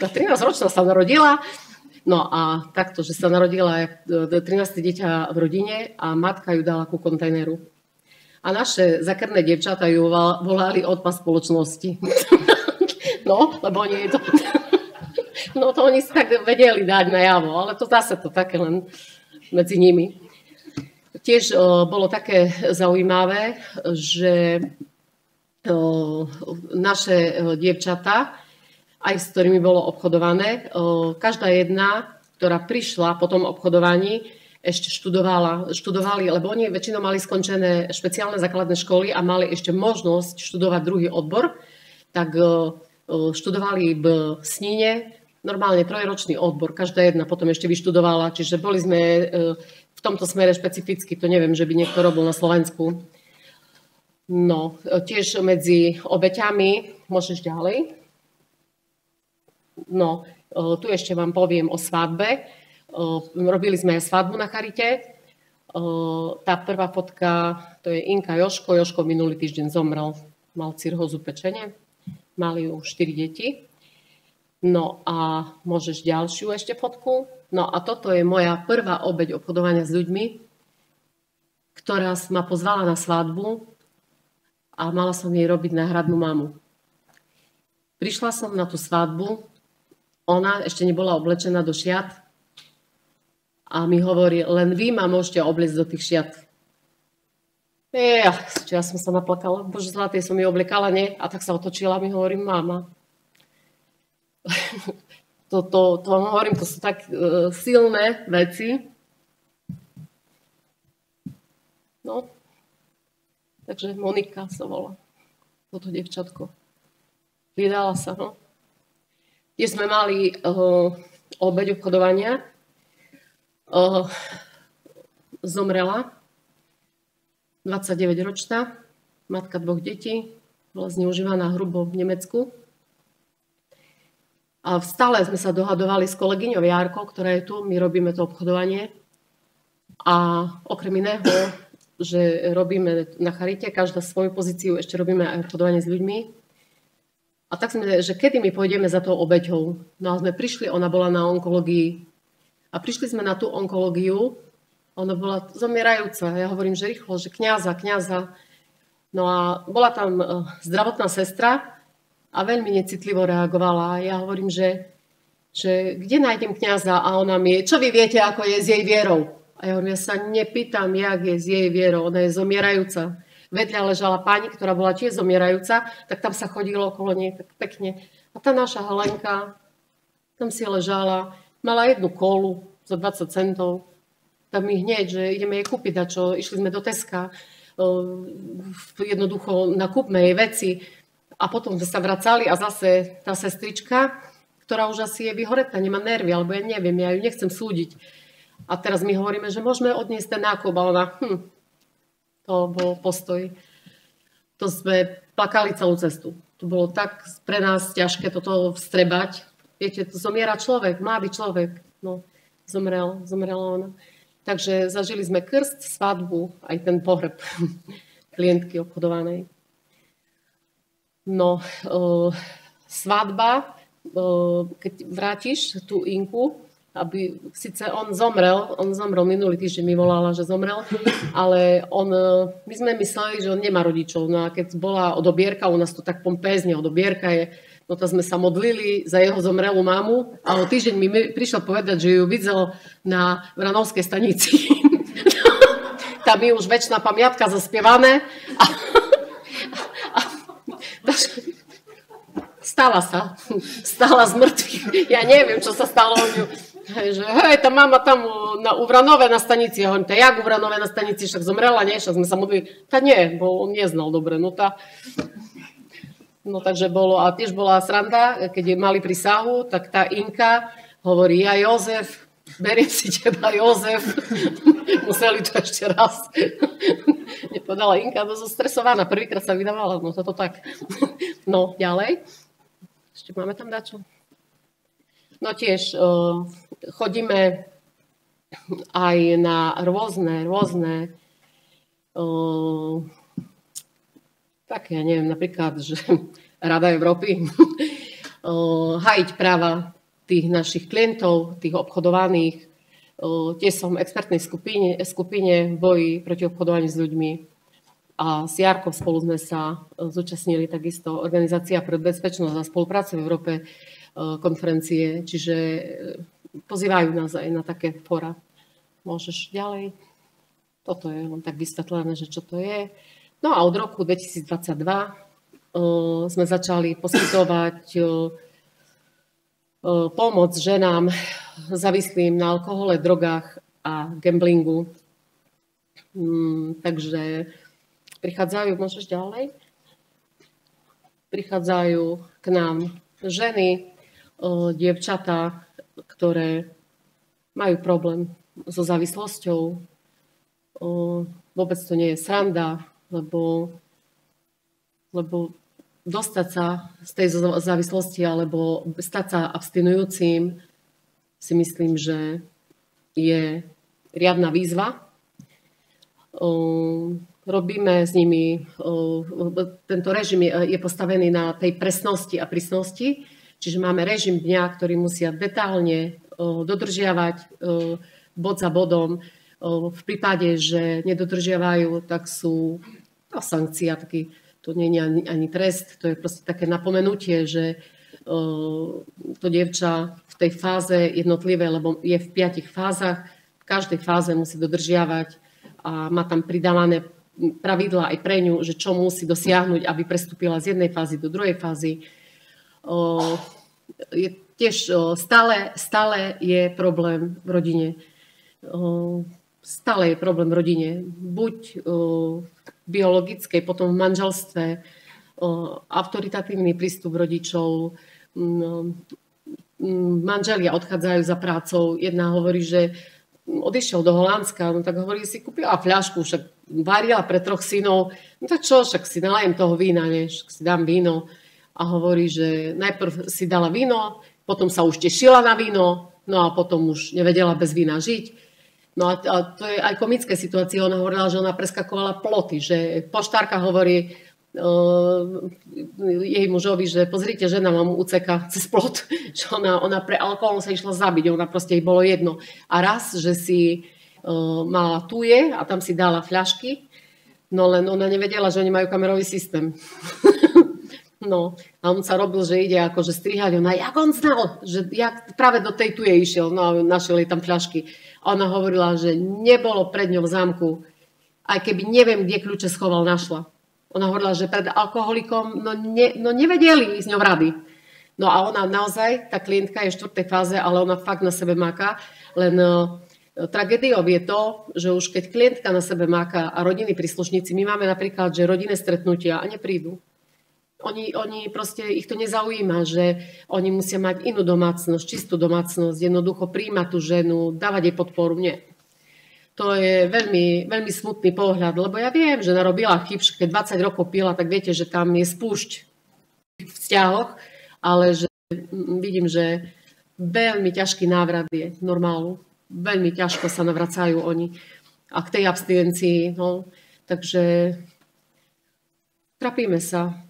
13-ročná sa narodila. No a takto, že sa narodila 13. dieťa v rodine a matka ju dala ku kontajneru. A naše zakrné dievčatá ju volali odpad spoločnosti. No, lebo oni to... No to oni si tak vedeli dať najavo, ale to zase to také len medzi nimi. Tiež bolo také zaujímavé, že naše dievčatá, aj s ktorými bolo obchodované, každá jedna, ktorá prišla po tom obchodovaní, ešte študovali, lebo oni väčšinou mali skončené špeciálne základné školy a mali ešte možnosť študovať druhý odbor, tak študovali v Sníne, normálne trojročný odbor, každá jedna potom ešte vyštudovala, čiže boli sme v tomto smere špecificky, to neviem, že by niekto robil na Slovensku. No, tiež medzi obeťami, môžeš ďalej. No, tu ešte vám poviem o svadbe. Robili sme aj svadbu na charite. Tá prvá fotka, to je Inka Joško. Joško minulý týždeň zomrel, mal cirhózu pečene, mali už 4 deti. No a môžeš ďalšiu ešte fotku. No a toto je moja prvá obeť obchodovania s ľuďmi, ktorá ma pozvala na svadbu a mala som jej robiť náhradnú mamu. Prišla som na tú svadbu, ona ešte nebola oblečená do šiat a mi hovorí, len vy ma môžete obliecť do tých šiat. Ja som sa naplakala, bože zlatý, som ju obliekala, nie? A tak sa otočila a mi hovorí, máma. To hovorím, to sú tak silné veci. No, takže Monika sa volá, toto dievčatko. Vydala sa, no. Tiež sme mali obeť obchodovania. Zomrela 29-ročná, matka 2 detí, bola zneužívaná hrubo v Nemecku. A stále sme sa dohadovali s kolegyňou Járkou, ktorá je tu, my robíme to obchodovanie. A okrem iného, že robíme na charite, každá svoju pozíciu, ešte robíme aj obchodovanie s ľuďmi. A tak sme, že kedy my pôjdeme za tou obeťou. No a sme prišli, ona bola na onkológii. A prišli sme na tú onkológiu, ona bola zomierajúca. Ja hovorím, že rýchlo, že kňaza. No a bola tam zdravotná sestra a veľmi necitlivo reagovala. A ja hovorím, že kde nájdem kňaza? A ona mi, čo vy viete, ako je s jej vierou? A ja hovorím, ja sa nepýtam, jak je s jej vierou. Ona je zomierajúca. Vedľa ležala pani, ktorá bola tiež zomierajúca, tak tam sa chodilo okolo nej tak pekne. A tá naša Helenka tam si ležala, mala jednu kolu za 20 centov. Tam mi hneď, že ideme jej kúpiť dačo. Išli sme do Teska, jednoducho nakúpme jej veci. A potom sme sa vracali a zase tá sestrička, ktorá už asi je vyhoretá, nemá nervy, alebo ja neviem, ja ju nechcem súdiť. A teraz my hovoríme, že môžeme odniesť ten nákup. A ona, to bol postoj. To sme plakali celú cestu. To bolo tak pre nás ťažké toto vstrebať. Viete, to zomiera človek, mladý človek. No, zomrela ona. Takže zažili sme krst, svadbu, aj ten pohreb klientky obchodovanej. No, svadba, keď vrátiš tú Inku, aby síce on zomrel minulý týždeň mi volala, že zomrel, ale my sme mysleli, že on nemá rodičov. No a keď bola odobierka, u nás to tak pompézne, odobierka je, no to sme sa modlili za jeho zomrelú mamu a o týždeň mi prišiel povedať, že ju videl na Vranovskej stanici. Tam je už večná pamiatka zaspievané. Stala z mŕtvych. Ja neviem, čo sa stalo. Že tá mama tam u Vranove na stanici. Ja hovorím, jak u Vranove na stanici, však zomrela, nie? Však sme sa modlili. Nie, bo on neznal dobre. No takže bolo, a tiež bola sranda, keď mali prísahu, tak tá Inka hovorí, ja Jozef, beriem si teba Jozef. Museli to ešte raz. Nepovedala Inka, to som stresovaná. Prvýkrát sa vydávala, no toto tak. No, ďalej. Ešte máme tam dačo? No tiež chodíme aj na rôzne tak ja neviem, napríklad, že Rada Európy hájiť práva tých našich klientov, tých obchodovaných. Tiež som v expertnej skupine v boji proti obchodovaniu s ľuďmi. A s Jarkom spolu sme sa zúčastnili takisto Organizácia pre bezpečnosť a spoluprácu v Európe konferencie, čiže pozývajú nás aj na také fóra. Môžeš ďalej. Toto je len tak vysvetlené, že čo to je. No a od roku 2022 sme začali poskytovať pomoc ženám závislým na alkohole, drogách a gamblingu. Takže prichádzajú, môžeš ďalej? Prichádzajú k nám ženy, dievčatá, ktoré majú problém so závislosťou. Vôbec to nie je sranda, lebo dostať sa z tej závislosti alebo stať sa abstinujúcim si myslím, že je riadna výzva. Robíme s nimi, tento režim je postavený na tej presnosti a prísnosti, čiže máme režim dňa, ktorý musia detálne dodržiavať bod za bodom. V prípade, že nedodržiavajú, tak sú sankcia, to nie je ani trest, to je proste také napomenutie, že to dievča v tej fáze jednotlivé, lebo je v 5 fázach, v každej fáze musí dodržiavať a má tam pridávané pravidlá aj pre ňu, že čo musí dosiahnuť, aby prestúpila z jednej fázy do druhej fázy. Je tiež stále je problém v rodine. Stále je problém v rodine. Buď biologickej, potom v manželstve, autoritatívny prístup rodičov, manželia odchádzajú za prácou. Jedna hovorí, že odišiel do Holandska, no tak hovorí, si kúpila fľašku, však varila pre 3 synov, no tak čo, však si nalajem toho vína, však si dám víno. A hovorí, že najprv si dala víno, potom sa už tešila na víno, no a potom už nevedela bez vína žiť. No a to je aj komické situácie. Ona hovorila, že ona preskakovala ploty, že poštárka hovorí jej mužovi, že pozrite, žena vám uceka cez plot, že ona pre alkohol sa išla zabiť, ona proste jej bolo jedno. A raz, že si mala tuje a tam si dala fľašky No len ona nevedela, že oni majú kamerový systém. No, a on sa robil, že ide akože strihať. Ona, jak on znal, že jak práve do tej tuje išiel, no našiel jej tam fľašky. A ona hovorila, že nebolo pred ňou v zámku, aj keby neviem, kde kľúče schoval, našla. Ona hovorila, že pred alkoholikom, no nevedeli s ňou rady. No a ona naozaj, tá klientka je v 4. fáze, ale ona fakt na sebe máka, len tragédiou je to, že už keď klientka na sebe máka a rodinní príslušníci, my máme napríklad, že rodinné stretnutia a neprídu. Oni proste, ich to nezaujíma, že oni musia mať inú domácnosť, čistú domácnosť, jednoducho príjmať tú ženu, dávať jej podporu. Nie. To je veľmi, veľmi smutný pohľad, lebo ja viem, že narobila chyb, keď 20 rokov pila, tak viete, že tam je spúšť v vzťahoch, ale že vidím, že veľmi ťažký návrat je normálu. Veľmi ťažko sa navracajú oni. A k tej abstinencii, no, takže trapíme sa,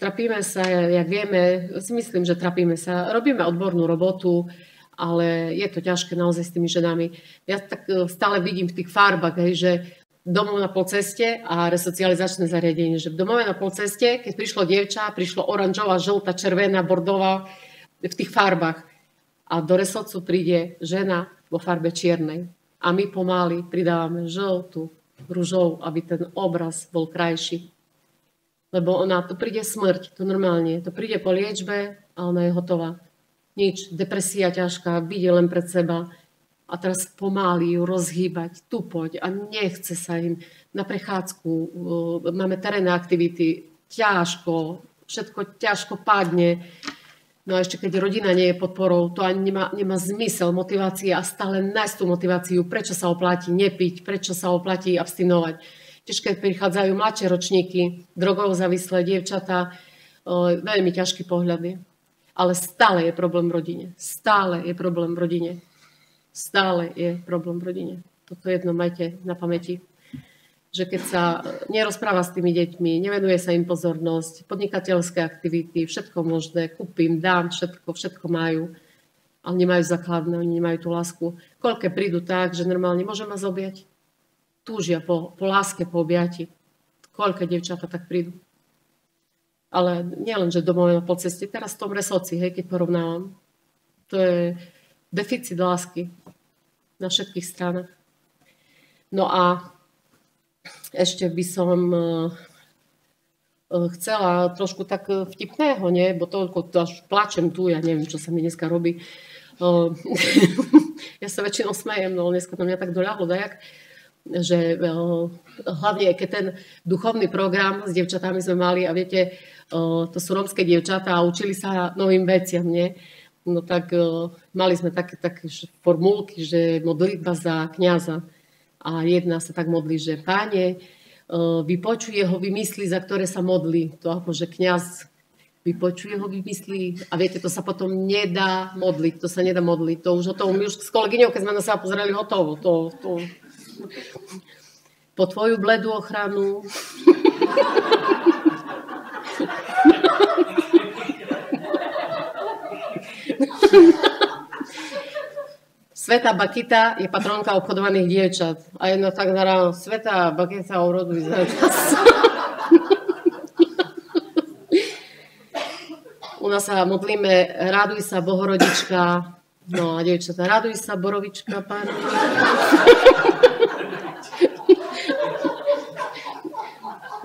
jak vieme, si myslím, že trapíme sa, robíme odbornú robotu, ale je to ťažké naozaj s tými ženami. Ja tak stále vidím v tých farbách, že domov na polceste a resocializačné zariadenie, že v domove na polceste, keď prišlo dievča, prišlo oranžová, žltá, červená, bordová v tých farbách. A do resocu príde žena vo farbe čiernej. A my pomaly pridávame žltú, ružovú, aby ten obraz bol krajší. Lebo to príde smrť, to normálne. To príde po liečbe a ona je hotová. Nič, depresia ťažká, vidie len pred seba. A teraz pomáli ju rozhýbať, tupoť a nechce sa im na prechádzku. Máme terénne aktivity, ťažko, všetko ťažko padne. No a ešte keď rodina nie je podporou, to ani nemá zmysel, motivácia a stále nájsť tú motiváciu, prečo sa oplatí nepiť, prečo sa oplatí abstinovať. Tiež keď prichádzajú mladšie ročníky, drogovo závislé dievčatá, veľmi ťažký pohľad je. Ale stále je problém v rodine. Stále je problém v rodine. Stále je problém v rodine. Toto jedno majte na pamäti. Že keď sa nerozpráva s tými deťmi, nevenuje sa im pozornosť, podnikateľské aktivity, všetko možné, kúpim, dám, všetko majú, ale nemajú základné, oni nemajú tú lásku. Koľké prídu tak, že normálne môžem vás objať? Túžia po láske, po objati. Koľké dievčatá tak prídu. Ale nielen, že domové na polceste, teraz v tom resoci, hej, keď porovnávam. To je deficit lásky na všetkých stranách. No a ešte by som chcela trošku tak vtipného, nie? Bo toľko až plačem tu, ja neviem, čo sa mi dneska robí. Ja sa väčšinou smejem, no dneska to mňa tak doľahlo dajak, že hlavne keď ten duchovný program s dievčatami sme mali a viete, to sú rómske dievčatá a učili sa novým veciam, nie? No tak mali sme také formulky, že modlitba za kňaza. A jedna sa tak modlí, že Páne, vypočuj jeho vymysly, za ktoré sa modlí. To akože kňaz vypočuje jeho vymysly. A viete, to sa potom nedá modliť. To sa nedá modliť. To už hotovo. My už s kolegyňou, keď sme na seba pozerali, hotovo. Po tvoju bledú ochranu. Svätá Bakita je patronka obchodovaných dievčat. A jedno tak na ráno, Svätá Bakita oroduj za nás. U nás sa modlíme, raduj sa Bohorodička. No a dievčatá, raduj sa Borovička, Pane.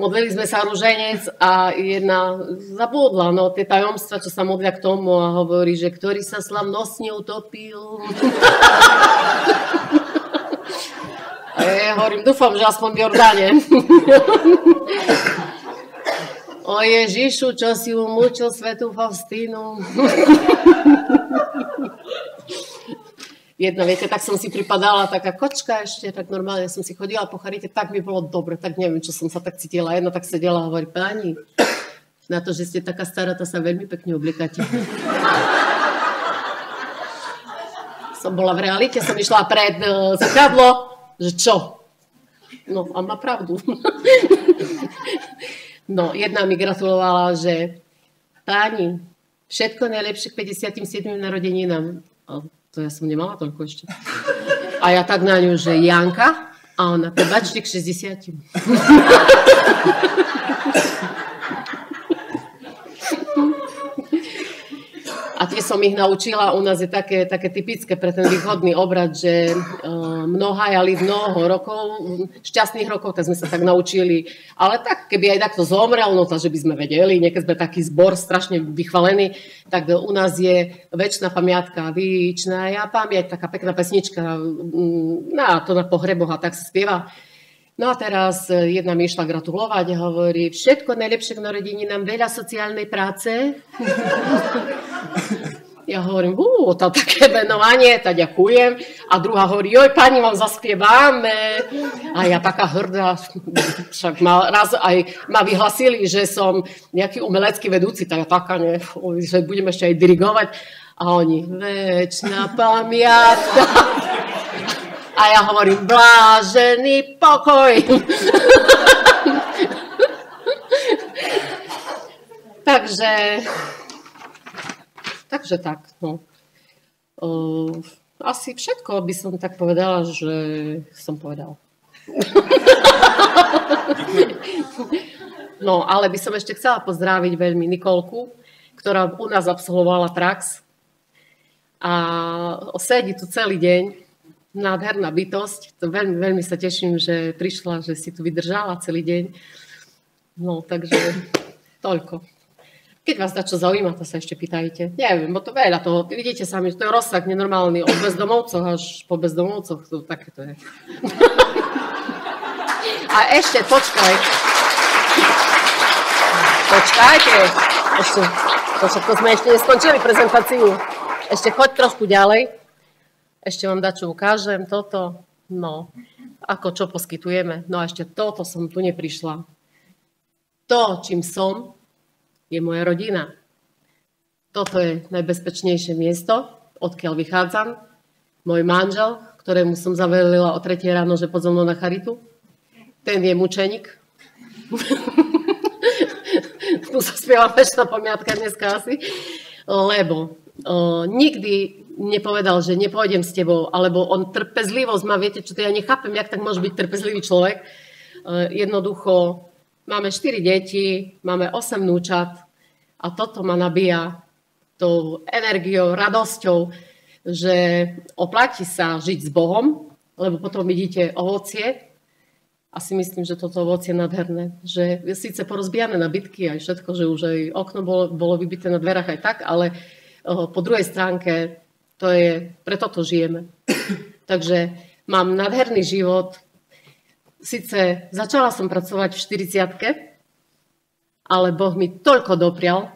Modlili sme sa ruženec a jedna zabudla, no tie tajomstva, čo sa modlia k tomu a hovorí, že ktorý sa slavnostne utopil. A ja hovorím, dúfam, že aspoň v Jordáne. O Ježišu, čo si umúčil svätú Faustínu. Jedna, viete, tak som si pripadala taká kočka ešte, tak normálne som si chodila po charite, tak mi bolo dobre, tak neviem, čo som sa tak cítila. Jedna tak sedela a hovorí, páni, na to, že ste taká stará, to sa veľmi pekne obliekate. Som bola v realite, som išla pred zrkadlo, že čo? No, a má pravdu. No, jedna mi gratulovala, že páni, všetko najlepšie k 57. narodeninám. To ja som nemala toľko ešte. A ja tak na ňu, že Janka, A ona, prebačte k 60. A tie som ich naučila, u nás je také typické pre ten východný obrad, že mnohajali mnoho rokov, šťastných rokov, tak sme sa tak naučili. Ale tak, keby aj takto zomrel, no to, že by sme vedeli, niekedy sme taký zbor strašne vychvalený, tak u nás je večná pamiatka, víčna ja pamäť, taká pekná pesnička, to na pohreboch a tak sa spieva. No a teraz jedna mi išla gratulovať a hovorí, všetko najlepšie k narodeninám, veľa sociálnej práce. Ja hovorím, to také venovanie, tak ďakujem. A druhá hovorí, joj, pani, vám zaspievame. A ja taká hrdá, však raz aj ma vyhlasili, že som nejaký umelecký vedúci, tak ja taká, že budem ešte aj dirigovať. A oni, večná pamiatka. A ja hovorím, blážený pokoj. Takže tak, no. Asi všetko by som tak povedala, že som povedala. No, ale by som ešte chcela pozdraviť veľmi Nikolku, ktorá u nás absolvovala prax a sedí tu celý deň. Nádherná bytosť. To veľmi, veľmi sa teším, že prišla, že si tu vydržala celý deň. No, takže toľko. Keď vás čo zaujíma, to sa ešte pýtajte. Neviem, bo to veľa toho. Vidíte sami, že to je rozsah nenormálny od bezdomovcov až po bezdomovcoch. To, také to je. A ešte, počkajte. Ešte, to sme ešte neskončili prezentáciu. Ešte choď trošku ďalej. Ešte vám dačo ukážem, toto, no, ako čo poskytujeme. No a ešte toto som tu neprišla. To, čím som, je moja rodina. Toto je najbezpečnejšie miesto, odkiaľ vychádzam. Môj manžel, ktorému som zavelila o 3 ráno, že poď so mnou na charitu. Ten je mučeník. Tu sa spieva večná pamiatka dneska asi. Lebo nikdy nepovedal, že nepôjdem s tebou, alebo on trpezlivosť má, viete čo, to ja nechápem, jak tak môže byť trpezlivý človek. Jednoducho, máme 4 deti, máme 8 vnúčat a toto ma nabíja tou energiou, radosťou, že oplatí sa žiť s Bohom, lebo potom vidíte ovocie a si myslím, že toto ovocie je nádherné. Že je síce porozbijané na bitky aj všetko, že už aj okno bolo vybité na dverách aj tak, ale po druhej stránke to je, preto to žijeme. Takže mám nádherný život. Sice začala som pracovať v 40-ke, ale Boh mi toľko doprial,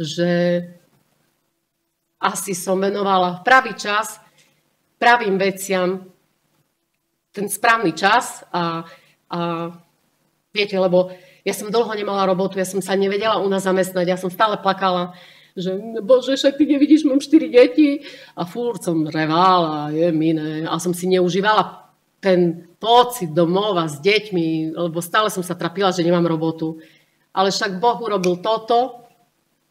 že asi som venovala v pravý čas, pravým veciam, ten správny čas a viete, lebo ja som dlho nemala robotu, ja som sa nevedela u nás zamestnať, ja som stále plakala, že bože, však ty nevidíš, mám 4 deti a furt som revala, a som si neužívala ten pocit domova s deťmi, lebo stále som sa trapila, že nemám robotu. Ale však Boh urobil toto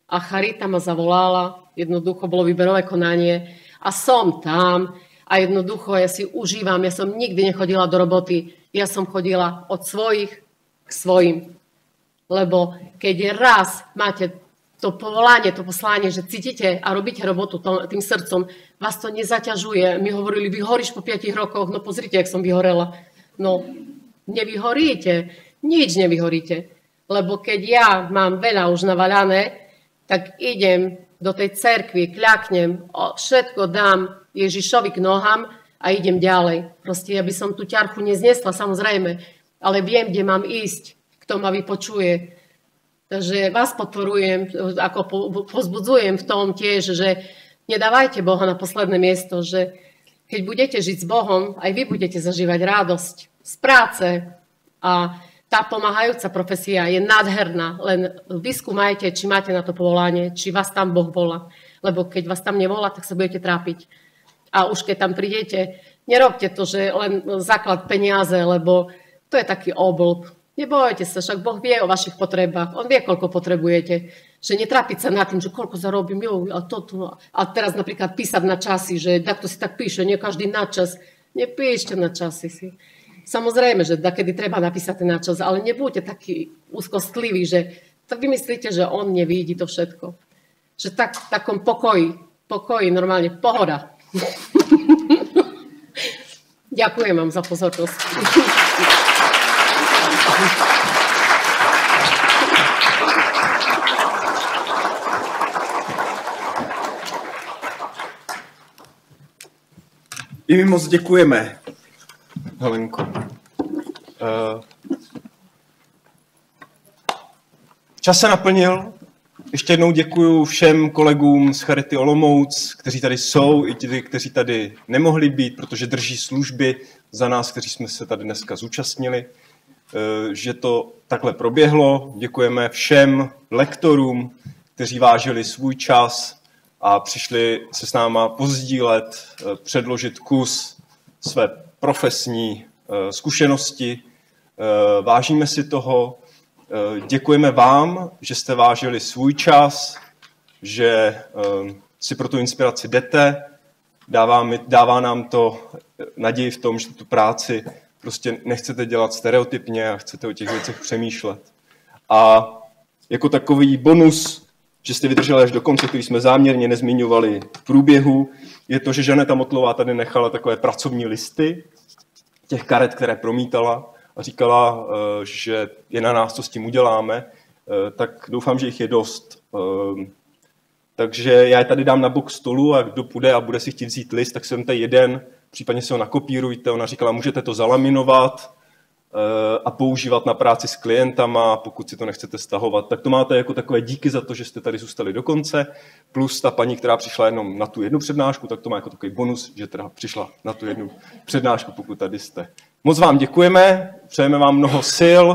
a charita ma zavolala, jednoducho bolo výberové konanie a som tam a jednoducho ja si užívam, ja som nikdy nechodila do roboty, ja som chodila od svojich k svojim. Lebo keď raz máte to povolanie, to poslanie, že cítite a robíte robotu tým srdcom, vás to nezaťažuje. My hovorili, vyhoríš po 5 rokoch, no pozrite, jak som vyhorela. No, nevyhoríte, nič nevyhoríte. Lebo keď ja mám veľa už navaľané, tak idem do tej cerkvy, kľaknem, všetko dám Ježišovi k nohám a idem ďalej. Proste ja by som tú ťarchu neznesla, samozrejme, ale viem, kde mám ísť, kto ma vypočuje. Takže vás podporujem, ako pozbudzujem v tom tiež, že nedávajte Boha na posledné miesto, že keď budete žiť s Bohom, aj vy budete zažívať radosť z práce a tá pomáhajúca profesia je nádherná, len vyskúmajte, či máte na to povolanie, či vás tam Boh volá. Lebo keď vás tam nevolá, tak sa budete trápiť. A už keď tam prídete, nerobte to, že len základ peniaze, lebo to je taký oblb. Nebojte sa, však Boh vie o vašich potrebách. On vie, koľko potrebujete. Že netrápiť sa nad tým, že koľko zarobím. A teraz napríklad písať na časy, že takto si tak píše, nie každý na čas. Nepíšte na časy si. Samozrejme, že kedy treba napísať ten načas, ale nebuďte takí úzkostliví, že to vymyslíte, že on nevidí to všetko. Že v takom pokoji, normálne pohoda. Ďakujem vám za pozornosť. I my moc děkujeme, Helenko. Čas se naplnil. Ještě jednou děkuji všem kolegům z Charity Olomouc, kteří tady jsou, i ti, kteří tady nemohli být, protože drží služby za nás, kteří jsme se tady dneska zúčastnili, že to takhle proběhlo. Děkujeme všem lektorům, kteří vážili svůj čas a přišli se s náma pozdílet, předložit kus své profesní zkušenosti. Vážíme si toho. Děkujeme vám, že jste vážili svůj čas, že si pro tu inspiraci jdete. Dává nám to naději v tom, že tu práci prostě nechcete dělat stereotypně a chcete o těch věcech přemýšlet. A jako takový bonus, že jste vydrželi až do konce, který jsme záměrně nezmiňovali v průběhu, je to, že Žaneta Motlová tady nechala takové pracovní listy těch karet, které promítala, a říkala, že je na nás, co s tím uděláme, tak doufám, že jich je dost. Takže já je tady dám na bok stolu a kdo půjde a bude si chtít vzít list, tak jsem tady jeden, případně si ho nakopírujte. Ona říkala, můžete to zalaminovat a používat na práci s klientama, pokud si to nechcete stahovat. Tak to máte jako takové díky za to, že jste tady zůstali do konce, plus ta paní, která přišla jenom na tu jednu přednášku, tak to má jako takový bonus, že teda přišla na tu jednu přednášku, pokud tady jste. Moc vám děkujeme, přejeme vám mnoho sil,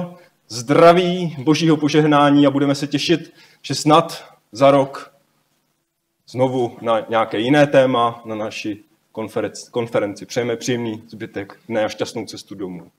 zdraví, božího požehnání a budeme se těšit, že snad za rok znovu na nějaké jiné téma, na naší konferenci. Přejeme příjemný zbytek dne a šťastnou cestu domů.